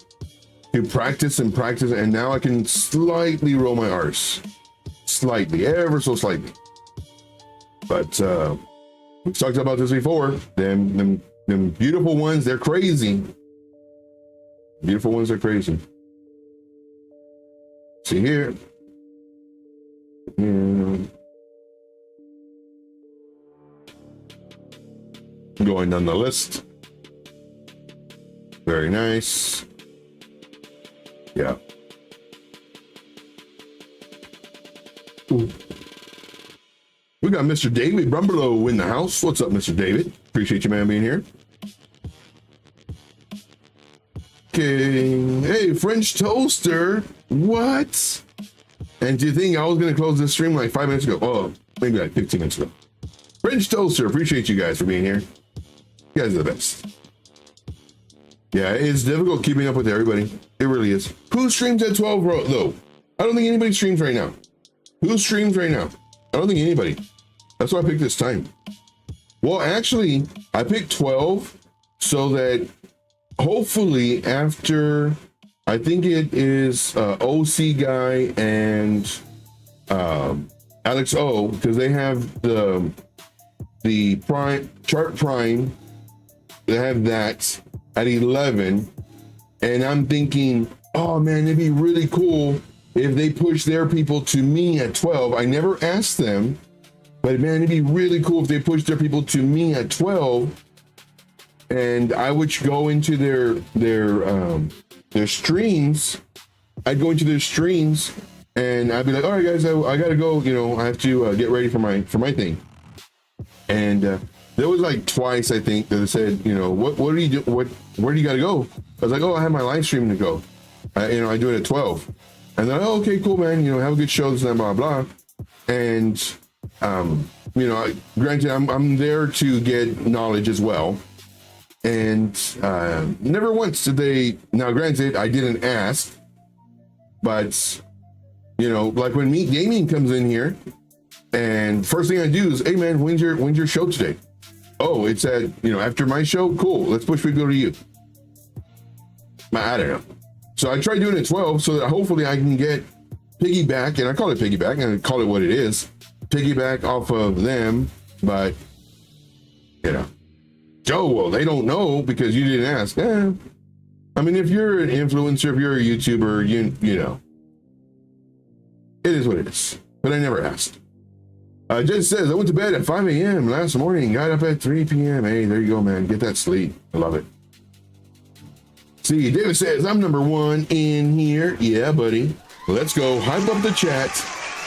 to practice, and now I can slightly roll my R's. Slightly, ever so slightly. But we've talked about this before. Them beautiful ones, they're crazy. Beautiful ones are crazy. See here. Going down the list. Very nice. Yeah. Ooh. We got Mr. David Brumberlow in the house. What's up, Mr. David? Appreciate you, man, being here. Okay. Hey, French toaster. What? And do you think I was going to close this stream like 5 minutes ago? Oh, maybe like 15 minutes ago. French Toaster, appreciate you guys for being here. You guys are the best. Yeah, it's difficult keeping up with everybody. It really is. Who streams at 12 though? I don't think anybody streams right now. Who streams right now? I don't think anybody. That's why I picked this time. Well, actually, I picked 12 so that hopefully after, I think it is OC Guy and Alex O, because they have the Prime Chart Prime. They have that at 11, and I'm thinking, oh man, it'd be really cool if they push their people to me at 12. I never asked them, but man, it'd be really cool if they push their people to me at 12, and I would go into their streams. I'd go into their streams, and I'd be like, all right, guys, I gotta go. You know, I have to get ready for my thing. And there was like twice, I think, that it said, you know, what do you do? Where do you gotta go? I was like, oh, I have my live stream to go. You know, I do it at 12. And then, oh, okay, cool, man. You know, have a good show, this and blah, blah. And, you know, granted, I'm there to get knowledge as well. And never once did they, now granted, I didn't ask, but, you know, like when Meet Gaming comes in here, and first thing I do is, hey man, when's your show today? Oh, it's at, you know, after my show? Cool, let's push people to you. I don't know. So I tried doing it at 12 so that hopefully I can get piggyback, and I call it piggyback, and I call it what it is, piggyback off of them, but, you know. Joe, well, they don't know because you didn't ask. I mean, if you're an influencer, if you're a YouTuber, you know, it is what it is. But I never asked. Just says, I went to bed at 5 a.m. last morning, got up at 3 p.m. Hey, there you go, man. Get that sleep. I love it. See, David says, I'm number one in here. Yeah, buddy. Let's go. Hype up the chat.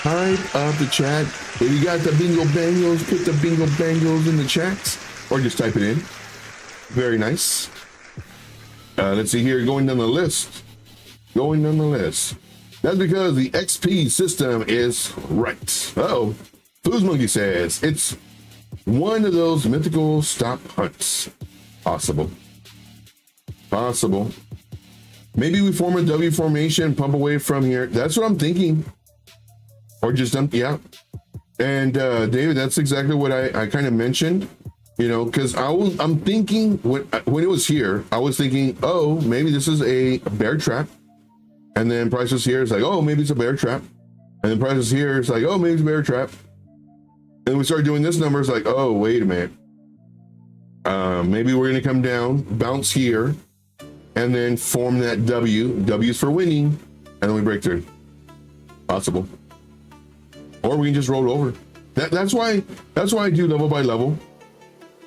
Hype up the chat. If you got the bingo bangles, put the bingo bangles in the chat. Or just type it in. Very nice. Let's see here, going down the list. Going down the list. That's because the XP system is right. Uh-oh. Foos Monkey says, it's one of those mythical stop hunts. Possible. Possible. Maybe we form a W formation, pump away from here. That's what I'm thinking. Or just dump, yeah. And David, that's exactly what I kind of mentioned. You know, because I'm thinking when it was here, I was thinking, oh, maybe this is a bear trap. And then Price was here, it's like, oh, maybe it's a bear trap. And then Price was here, it's like, oh, maybe it's a bear trap. And we started doing this number, it's like, oh, wait a minute. Maybe we're gonna come down, bounce here, and then form that W. W's for winning, and then we break through. Possible. Or we can just roll over. That's why I do level by level.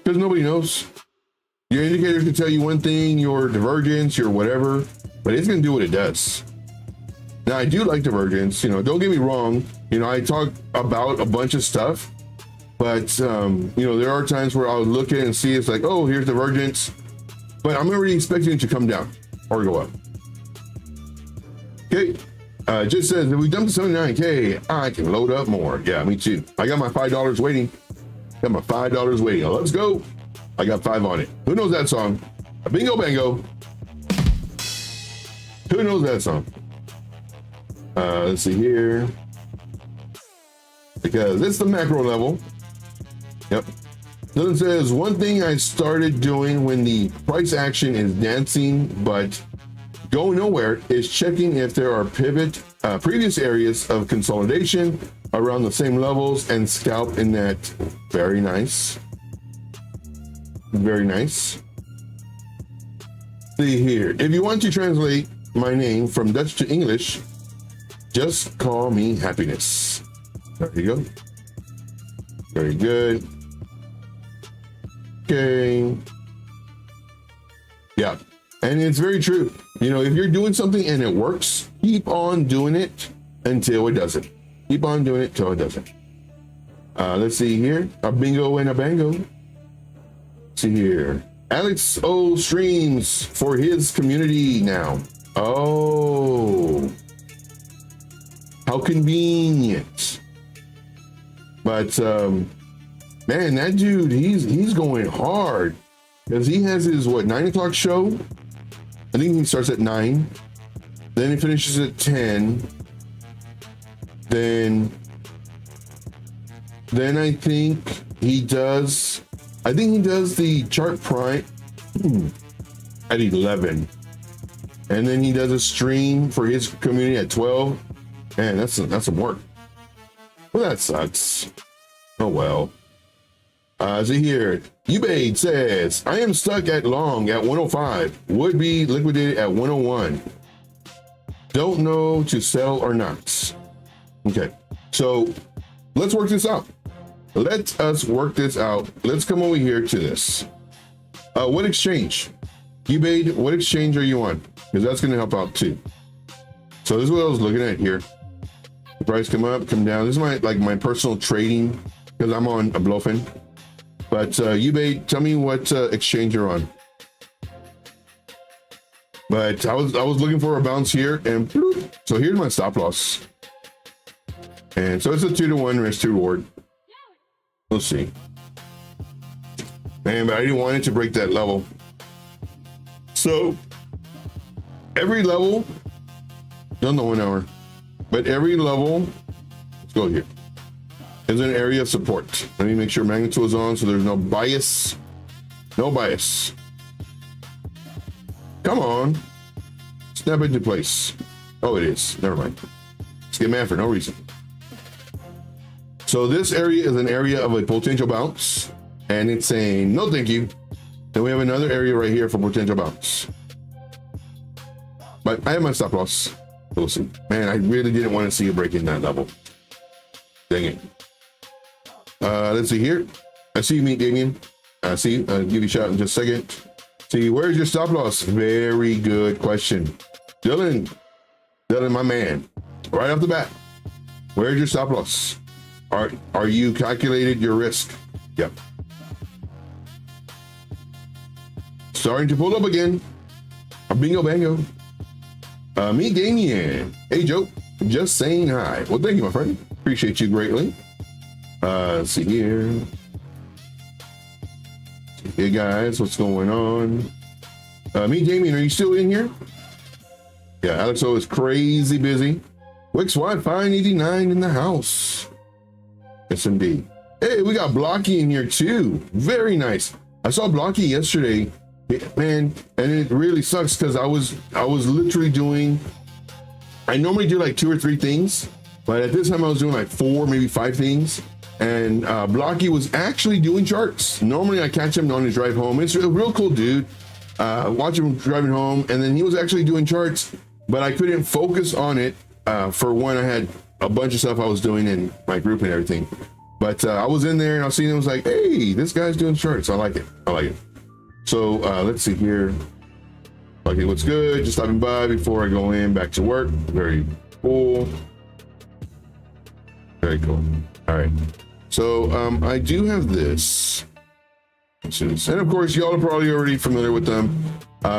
Because nobody knows. Your indicator can tell you one thing, your divergence, your whatever, but it's going to do what it does. Now, I do like divergence, you know, don't get me wrong. You know, I talk about a bunch of stuff, but, you know, there are times where I'll look at it and see it's like, oh, here's divergence, but I'm already expecting it to come down or go up. Okay. Just says, if we dump to 79K, I can load up more. Yeah, me too. I got my $5 waiting. Got my $5 waiting. Let's go. I got 5 on it. Who knows that song? A bingo bango. Who knows that song? Let's see here. Because it's the macro level. Yep. Then it says, one thing I started doing when the price action is dancing but go nowhere is checking if there are previous areas of consolidation around the same levels and scalp in that. Very nice. Very nice. See here. If you want to translate my name from Dutch to English, just call me Happiness. There you go. Very good. Okay. Yeah. And it's very true. You know, if you're doing something and it works, keep on doing it until it doesn't. Keep on doing it till it doesn't. Let's see here. A bingo and a bango. Let's see here. Alex O streams for his community now. Oh. How convenient. But man, that dude, he's going hard because he has his 9 o'clock show. I think he starts at 9, then he finishes at 10. Then I think he does the chart prime at 11, and then he does a stream for his community at 12. Man, that's some work. Well, that sucks. Oh well. So here, Ubade says, I am stuck at long at 105. Would be liquidated at 101. Don't know to sell or not. Okay, so let's work this out. Let us work this out. Let's come over here to this. What exchange? Ubade, what exchange are you on? Because that's going to help out too. So this is what I was looking at here. The price come up, come down. This is my personal trading because I'm on a Bluffin. But Ubade, tell me what exchange you're on. But I was looking for a bounce here, and bloop. So here's my stop loss. And so it's a 2-to-1 risk to reward. We'll see. Man, but I didn't want it to break that level. So every level, done the 1 hour, but every level, let's go here, is an area of support. Let me make sure magnitude is on so there's no bias. No bias. Come on. Snap into place. Oh, it is. Never mind. Let's get mad for no reason. So this area is an area of a potential bounce, and it's saying no thank you. Then we have another area right here for potential bounce. But I have my stop loss. We'll see. Man, I really didn't want to see it breaking that level. Dang it. Let's see here. I see you, Meet Damien. I see you. I'll give you a shout in just a second. See, where's your stop loss? Very good question. Dylan, my man. Right off the bat, where's your stop loss? Are you calculated your risk? Yep. Starting to pull up again. A bingo bango. Meet Damien. Hey Joe, just saying hi. Well, thank you, my friend. Appreciate you greatly. Let's see here. Hey guys, what's going on? Meet Damien, are you still in here? Yeah, Alex O is crazy busy. Wix Wi-Fi 89 in the house. Yes, indeed. Hey, we got Blocky in here too. Very nice. I saw Blocky yesterday, man, and it really sucks because I was literally doing. I normally do like 2 or 3 things, but at this time I was doing like 4, maybe 5 things. And Blocky was actually doing charts. Normally I catch him on his drive home. It's a real cool dude. Watch him driving home, and then he was actually doing charts, but I couldn't focus on it. For one, I had a bunch of stuff I was doing in my group and everything. But I was in there and I was seeing it, was like, hey, this guy's doing charts. I like it. I like it. So let's see here. Okay, what's good? Just stopping by before I go in back to work. Very cool. Very cool. All right. So I do have this. And of course, y'all are probably already familiar with them.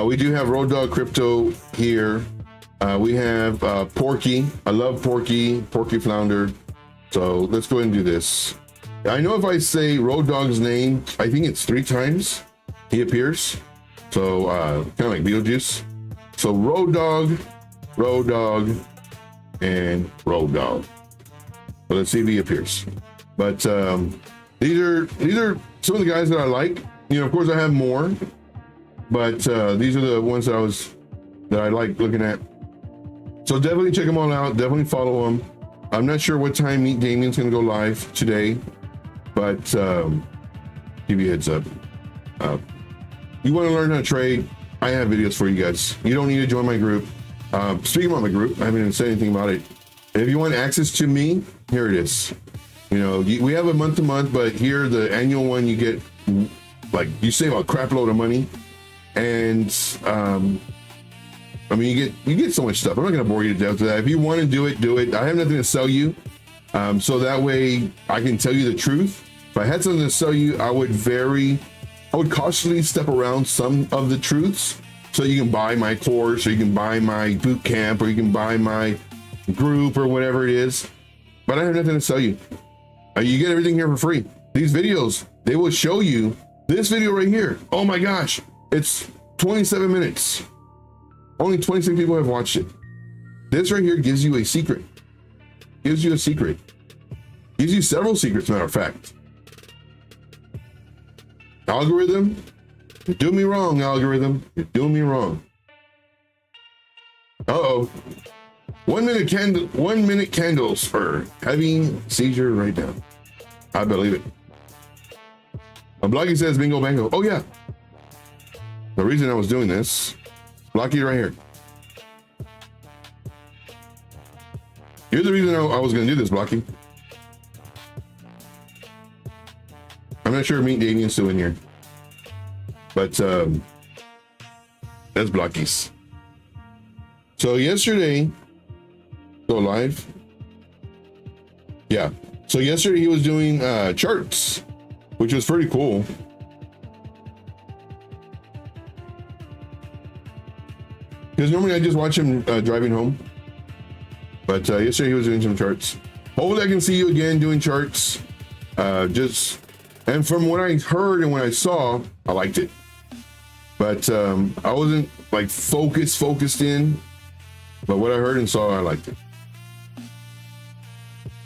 We do have Road Dog Crypto here. We have Porky. I love Porky Flounder. So let's go ahead and do this. I know if I say Road Dog's name, I think it's 3 times he appears. So kind of like Beetlejuice. So Road Dog, and Road Dog. So let's see if he appears. But these are some of the guys that I like. You know, of course I have more, but these are the ones that I like looking at. So definitely check them all out. Definitely follow them. I'm not sure what time Meet Damien's going to go live today, but give you a heads up. You want to learn how to trade? I have videos for you guys. You don't need to join my group. Speaking about my group, I haven't even said anything about it. If you want access to me, here it is. You know, we have a month-to-month, but here the annual one, you get like you save a crap load of money, and I mean, you get so much stuff. I'm not going to bore you to death with that. If you want to do it, do it. I have nothing to sell you, so that way I can tell you the truth. If I had something to sell you, I would cautiously step around some of the truths, so you can buy my course, or you can buy my boot camp, or you can buy my group or whatever it is, but I have nothing to sell you. You get everything here for free. These videos, they will show you this video right here. Oh my gosh, it's 27 minutes. Only 26 people have watched it. This right here gives you a secret. Gives you a secret. Gives you several secrets, matter of fact. Algorithm, you're doing me wrong, algorithm. You're doing me wrong. Uh-oh. 1 minute candles for having seizure right now. I believe it. A Blocky says bingo bango. Oh yeah. The reason I was doing this, Blocky right here. You're the reason I was going to do this, Blocky. I'm not sure if Meat Damien's still in here, but that's Blocky's. So yesterday, go live. Yeah. So yesterday he was doing charts, which was pretty cool. Because normally I just watch him driving home. But yesterday he was doing some charts. Hopefully I can see you again doing charts. And from what I heard and what I saw, I liked it. But I wasn't like focused in. But what I heard and saw, I liked it.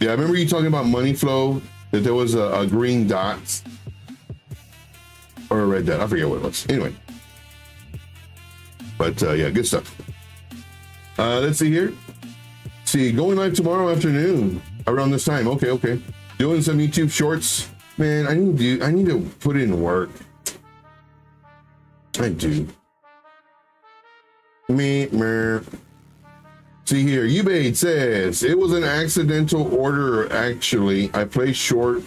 Yeah, I remember you talking about money flow, that there was a green dot or a red dot. I forget what it was. Anyway. But yeah, good stuff. Let's see here. See, going live tomorrow afternoon around this time. Okay. Doing some YouTube shorts. Man, I need to put in work. I do. See here, Ubade says it was an accidental order. Actually, I placed short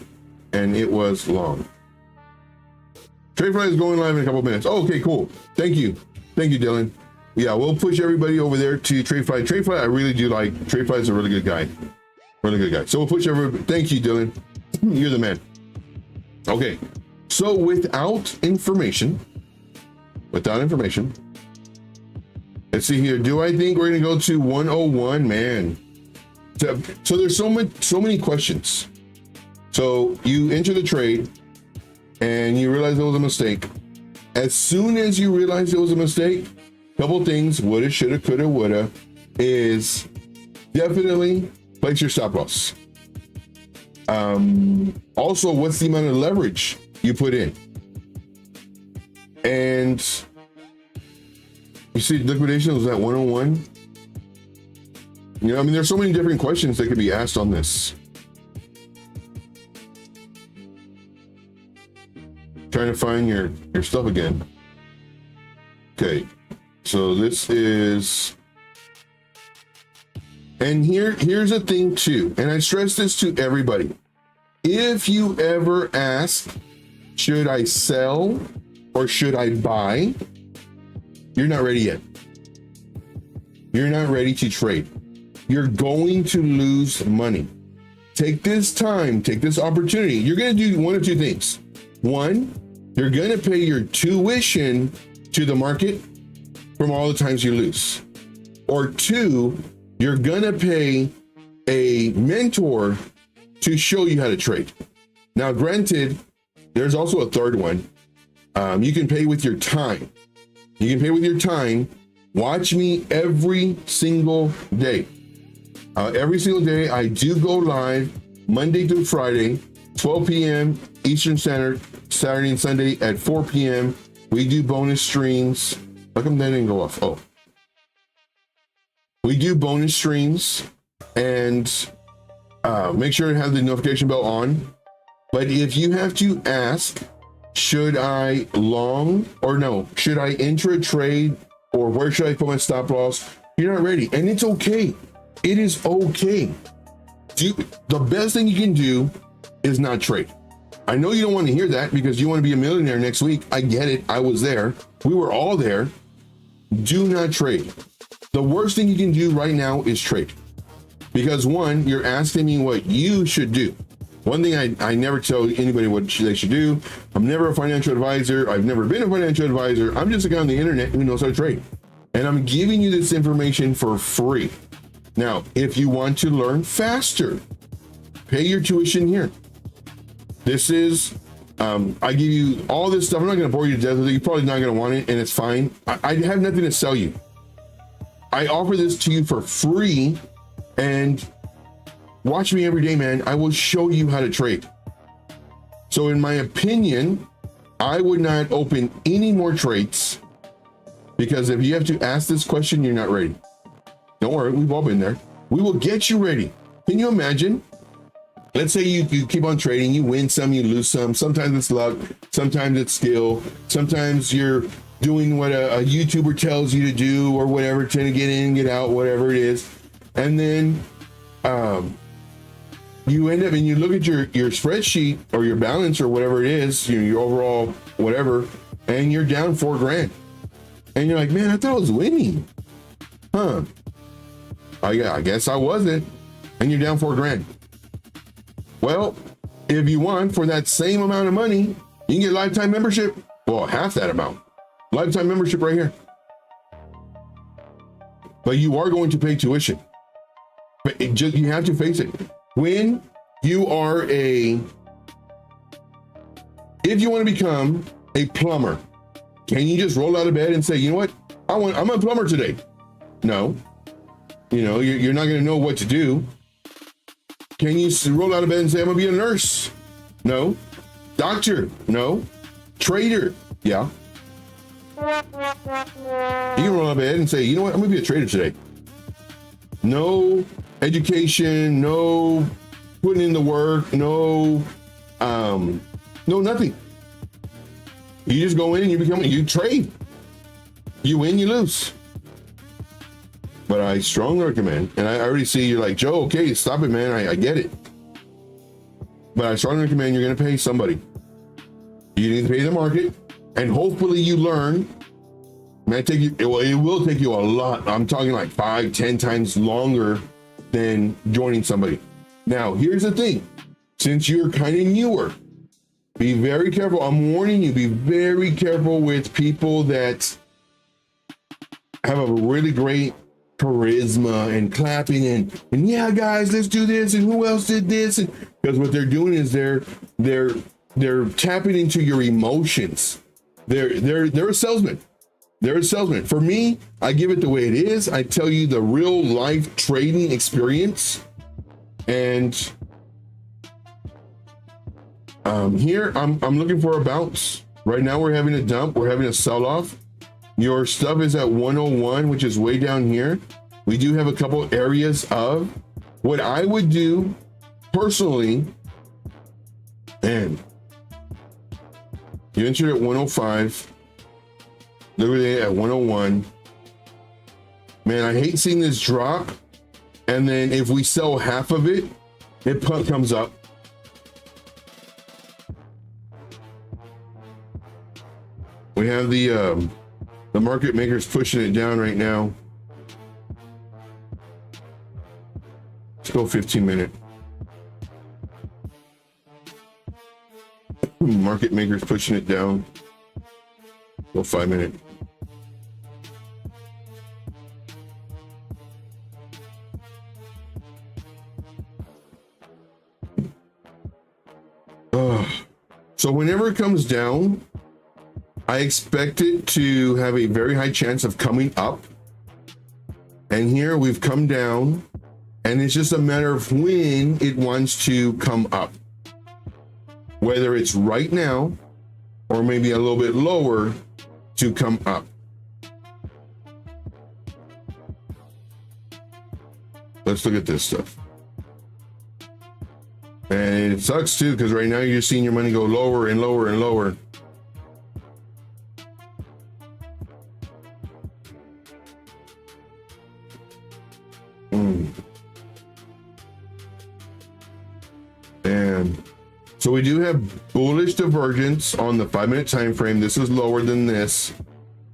and it was long. Tradefly is going live in a couple minutes. Oh, okay, cool. Thank you, Dylan. Yeah, we'll push everybody over there to Tradefly. Tradefly, I really do like. Tradefly is a really good guy. So we'll push everybody. Thank you, Dylan. You're the man. Okay, so without information, let's see here. Do I think we're gonna go to 101, man? So there's so many questions. So you enter the trade and you realize it was a mistake. As soon as you realize it was a mistake, couple things, woulda, shoulda, coulda, woulda, is definitely place your stop loss. Also, what's the amount of leverage you put in? And you see, liquidation was at 101. You know, I mean, there's so many different questions that could be asked on this. Trying to find your stuff again. Okay, so this is, and here's a thing too, and I stress this to everybody. If you ever ask, should I sell or should I buy? You're not ready yet. You're not ready to trade. You're going to lose money. Take this time, take this opportunity. You're going to do one of two things. One, you're going to pay your tuition to the market from all the times you lose. Or two, you're going to pay a mentor to show you how to trade. Now, granted, there's also a third one. You can pay with your time. You can pay with your time. Watch me every single day. Every single day, I do go live Monday through Friday, 12 p.m. Eastern Standard, Saturday and Sunday at 4 p.m. We do bonus streams. How come that didn't go off? Oh. We do bonus streams and make sure to have the notification bell on. But if you have to ask, should I long or no? Should I enter a trade or where should I put my stop loss? You're not ready, and it's okay. It is okay. The best thing you can do is not trade. I know you don't want to hear that because you want to be a millionaire next week. I get it. I was there. We were all there. Do not trade. The worst thing you can do right now is trade. Because one, you're asking me what you should do. One thing I never tell anybody what they should do. I'm never a financial advisor. I've never been a financial advisor. I'm just a guy on the internet who knows how to trade. And I'm giving you this information for free. Now, if you want to learn faster, pay your tuition here. This is, I give you all this stuff. I'm not going to bore you to death with it. You're probably not going to want it, and it's fine. I have nothing to sell you. I offer this to you for free, and watch me every day, man. I will show you how to trade. So in my opinion, I would not open any more trades, because if you have to ask this question, you're not ready. Don't worry, we've all been there. We will get you ready. Can you imagine? Let's say you keep on trading, you win some, you lose some. Sometimes it's luck, sometimes it's skill. Sometimes you're doing what a YouTuber tells you to do or whatever, trying to get in, get out, whatever it is. And then you end up and you look at your spreadsheet or your balance or whatever it is, your overall whatever, and you're down $4,000. And you're like, man, I thought I was winning. Huh. I guess I wasn't. And you're down $4,000. Well, if you want, for that same amount of money, you can get lifetime membership. Well, half that amount. Lifetime membership right here. But you are going to pay tuition. But you have to face it. When you are if you want to become a plumber, can you just roll out of bed and say, you know what? I'm a plumber today? No. You're not going to know what to do. Can you roll out of bed and say, I'm gonna be a nurse? No. Doctor? No. Trader? Yeah. You can roll out of bed and say, you know what? I'm gonna be a trader today. No education, no putting in the work, no nothing. You just go in and you trade. You win, you lose. But I strongly recommend, and I already see you're like, Joe, okay, stop it, man. I get it. But I strongly recommend you're going to pay somebody. You need to pay the market, and hopefully you learn. It will take you a lot. I'm talking like 5-10 times longer than joining somebody. Now, here's the thing. Since you're kind of newer, be very careful. I'm warning you, be very careful with people that have a really great charisma and clapping and yeah, guys, let's do this, and who else did this? And because what they're doing is they're tapping into your emotions. They're a salesman. They're a salesman. For me, I give it the way it is. I tell you the real life trading experience. And here I'm looking for a bounce. Right now we're having a dump. We're having a sell-off. Your stuff is at 101, which is way down here. We do have a couple areas of what I would do personally. And you entered at 105. Literally at 101. Man, I hate seeing this drop. And then if we sell half of it, it comes up. We have the market makers pushing it down right now. Let's go 15 minute. Market makers pushing it down. Go 5 minute. So whenever it comes down, I expect it to have a very high chance of coming up. And here we've come down, and it's just a matter of when it wants to come up. Whether it's right now or maybe a little bit lower to come up. Let's look at this stuff. And it sucks too, because right now you're seeing your money go lower and lower and lower. And so we do have bullish divergence on the 5 minute time frame. This is lower than this.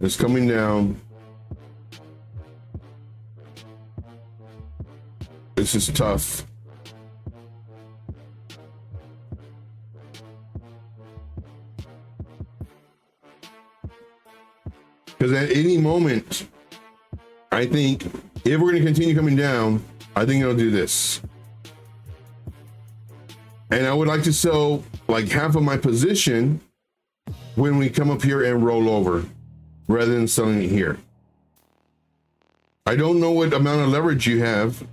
It's coming down. This is tough. Because at any moment, I think if we're going to continue coming down, I think it'll do this. And I would like to sell like half of my position when we come up here and roll over rather than selling it here. I don't know what amount of leverage you have.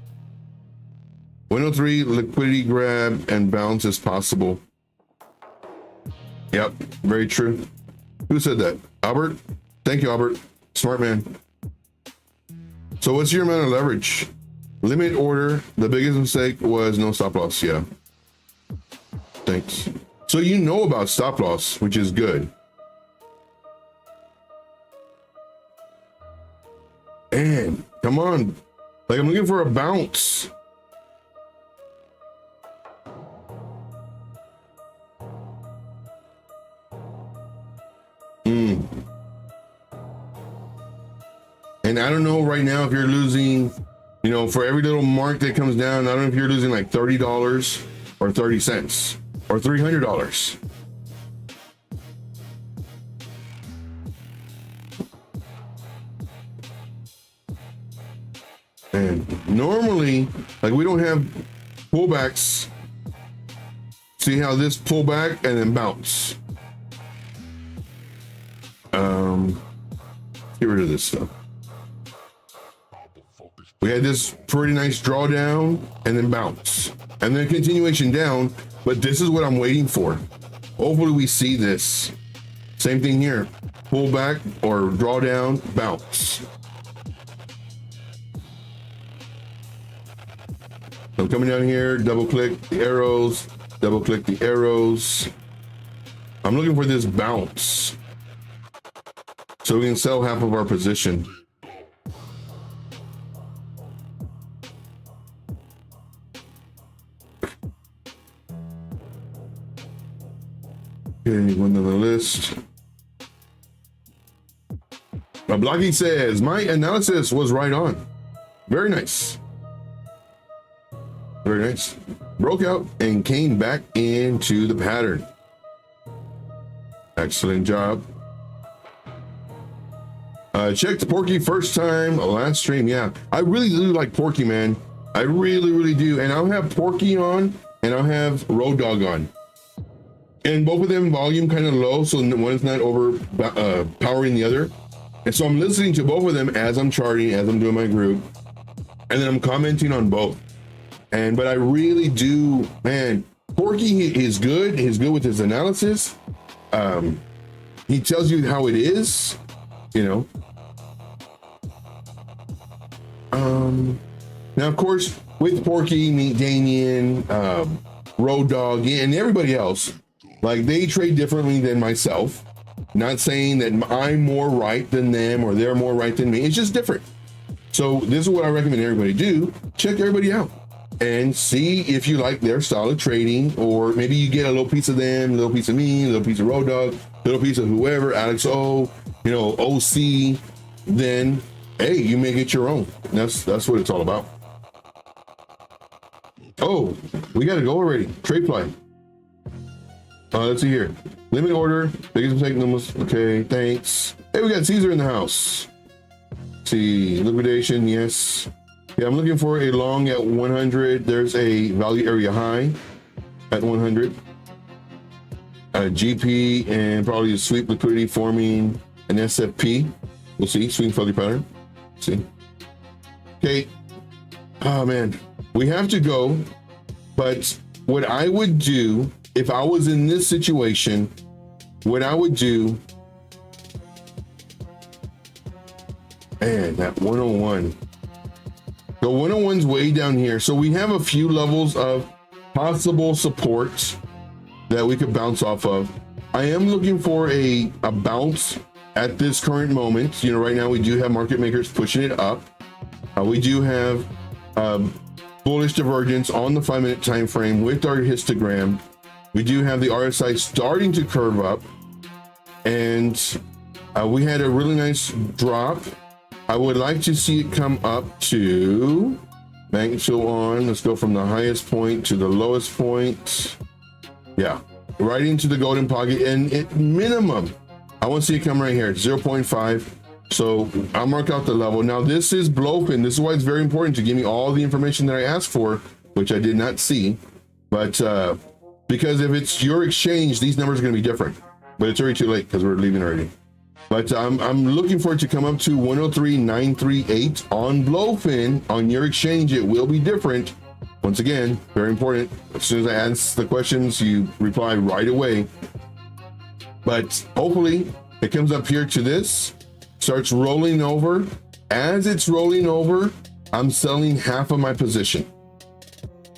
103 liquidity grab and bounce is possible. Yep, very true. Who said that? Albert? Thank you, Albert. Smart man. So what's your amount of leverage? Limit order. The biggest mistake was no stop loss. Yeah. Thanks. So you know about stop loss, which is good. And come on. Like I'm looking for a bounce. And I don't know right now if you're losing, you know, for every little mark that comes down, I don't know if you're losing like $30 or 30 cents or $300. And normally, like we don't have pullbacks. See how this pull back and then bounce. Get rid of this stuff. We had this pretty nice drawdown and then bounce and then continuation down, but this is what I'm waiting for. Hopefully we see this. Same thing here, pull back or drawdown, bounce. I'm coming down here, double click the arrows, double click the arrows. I'm looking for this bounce so we can sell half of our position. Okay, one on the list. Blocky says, my analysis was right on. Very nice. Very nice. Broke out and came back into the pattern. Excellent job. Checked Porky first time last stream. Yeah, I really do like Porky, man. I really do. And I'll have Porky on and I'll have Road Dog on. And both of them volume kind of low, so one is not powering the other. And so I'm listening to both of them as I'm charting, as I'm doing my group, and then I'm commenting on both. But I really do, man. Porky is good. He's good with his analysis. He tells you how it is, you know. Now, of course, with Porky, Meet Damien, Road Dog, and everybody else, like they trade differently than myself. Not saying that I'm more right than them or they're more right than me. It's just different. So this is what I recommend everybody do. Check everybody out and see if you like their style of trading, or maybe you get a little piece of them, a little piece of me, a little piece of Road Dog, a little piece of whoever, Alex O, you know, OC. Then, hey, you make it your own. That's what it's all about. Oh, we got to go already. Trade play. Let's see here. Limit order. Biggest mistake. Okay, thanks. Hey, we got Caesar in the house. Let's see, liquidation. Yes. Yeah, I'm looking for a long at 100. There's a value area high at 100. GP and probably a sweep liquidity forming an SFP. We'll see. Swing failure pattern. Let's see. Okay. Oh man, we have to go. But what I would do if I was in this situation, what I would do, man, that 101. The 101's way down here. So we have a few levels of possible support that we could bounce off of. I am looking for a bounce at this current moment. You know, right now we do have market makers pushing it up. We do have bullish divergence on the 5-minute time frame with our histogram. We do have the RSI starting to curve up, and we had a really nice drop. I would like to see it come up to magnitude on. Let's go from the highest point to the lowest point. Yeah, right into the golden pocket, and at minimum, I want to see it come right here, 0.5 So I'll mark out the level. Now this is Blowfin. This is why it's very important to give me all the information that I asked for, which I did not see. But because if it's your exchange, these numbers are going to be different. But it's already too late because we're leaving already. But I'm looking for it to come up to 103,938 on Blowfin. On your exchange, it will be different. Once again, very important. As soon as I answer the questions, you reply right away. But hopefully it comes up here to this, starts rolling over. As it's rolling over, I'm selling half of my position.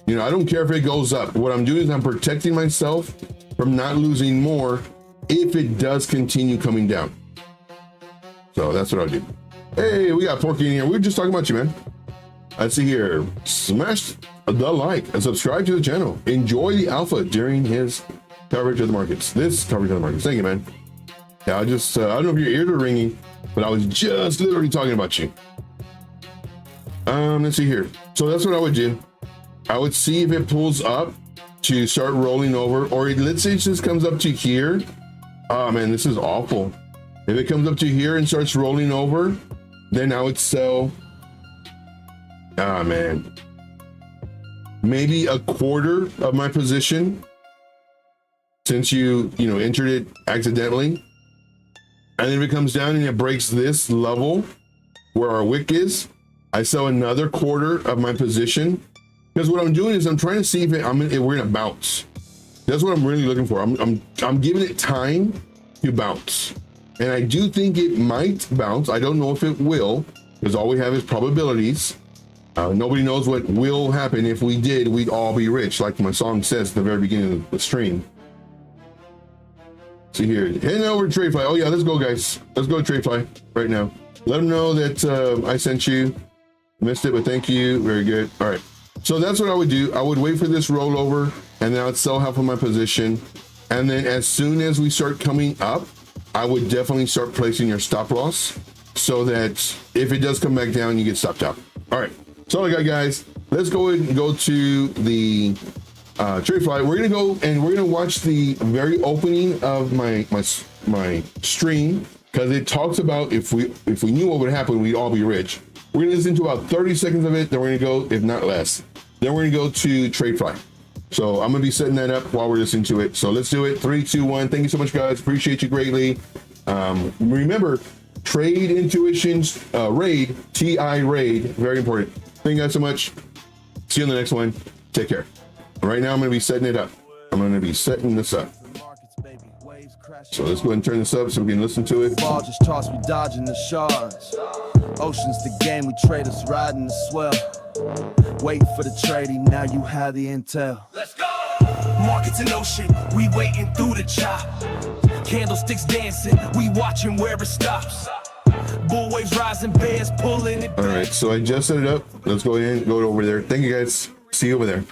You know, I don't care if it goes up. What I'm doing is I'm protecting myself from not losing more if it does continue coming down. So that's what I'll do. Hey, we got Porky in here. We were just talking about you, man. Let's see here. Smash the like and subscribe to the channel. Enjoy the alpha during his coverage of the markets. This coverage of the markets. Thank you, man. Yeah, I don't know if your ears are ringing, but I was just literally talking about you. Let's see here. So that's what I would do. I would see if it pulls up to start rolling over, or let's say it just comes up to here. Oh man, this is awful. If it comes up to here and starts rolling over, then I would sell, man, maybe a quarter of my position, since you entered it accidentally. And then if it comes down and it breaks this level where our wick is, I sell another quarter of my position. Because what I'm doing is I'm trying to see if we're gonna bounce. That's what I'm really looking for. I'm giving it time to bounce. And I do think it might bounce. I don't know if it will, because all we have is probabilities. Nobody knows what will happen. If we did, we'd all be rich, like my song says at the very beginning of the stream. See here, heading over to TradeFly. Oh yeah, let's go, guys. Let's go to TradeFly right now. Let them know that I sent you. Missed it, but thank you. Very good. All right. So that's what I would do. I would wait for this rollover, and then I would sell half of my position. And then as soon as we start coming up, I would definitely start placing your stop loss so that if it does come back down, you get stopped out. All right. So I got, guys, let's go ahead and go to the TradeFly. We're gonna go and we're gonna watch the very opening of my stream, because it talks about if we knew what would happen, we'd all be rich. We're gonna listen to about 30 seconds of it, then we're gonna go, if not less, then we're gonna go to TradeFly. So I'm gonna be setting that up while we're listening to it. So let's do it. 3, 2, 1. Thank you so much, guys. Appreciate you greatly. Remember, Trade Intuitions raid, TI raid, very important. Thank you guys so much. See you in the next one. Take care. Right now, I'm gonna be setting it up. I'm gonna be setting this up. So let's go ahead and turn this up so we can listen to it. Ball just toss, we dodging the shards. Ocean's the game, we traders riding the swell. Waiting for the trading, now you have the intel. Let's go! Markets in ocean, we waiting through the chop. Candlesticks dancing, we watching where it stops. Bull waves rising, bears pulling it back. All right, so I just set it up. Let's go ahead and go over there. Thank you, guys. See you over there.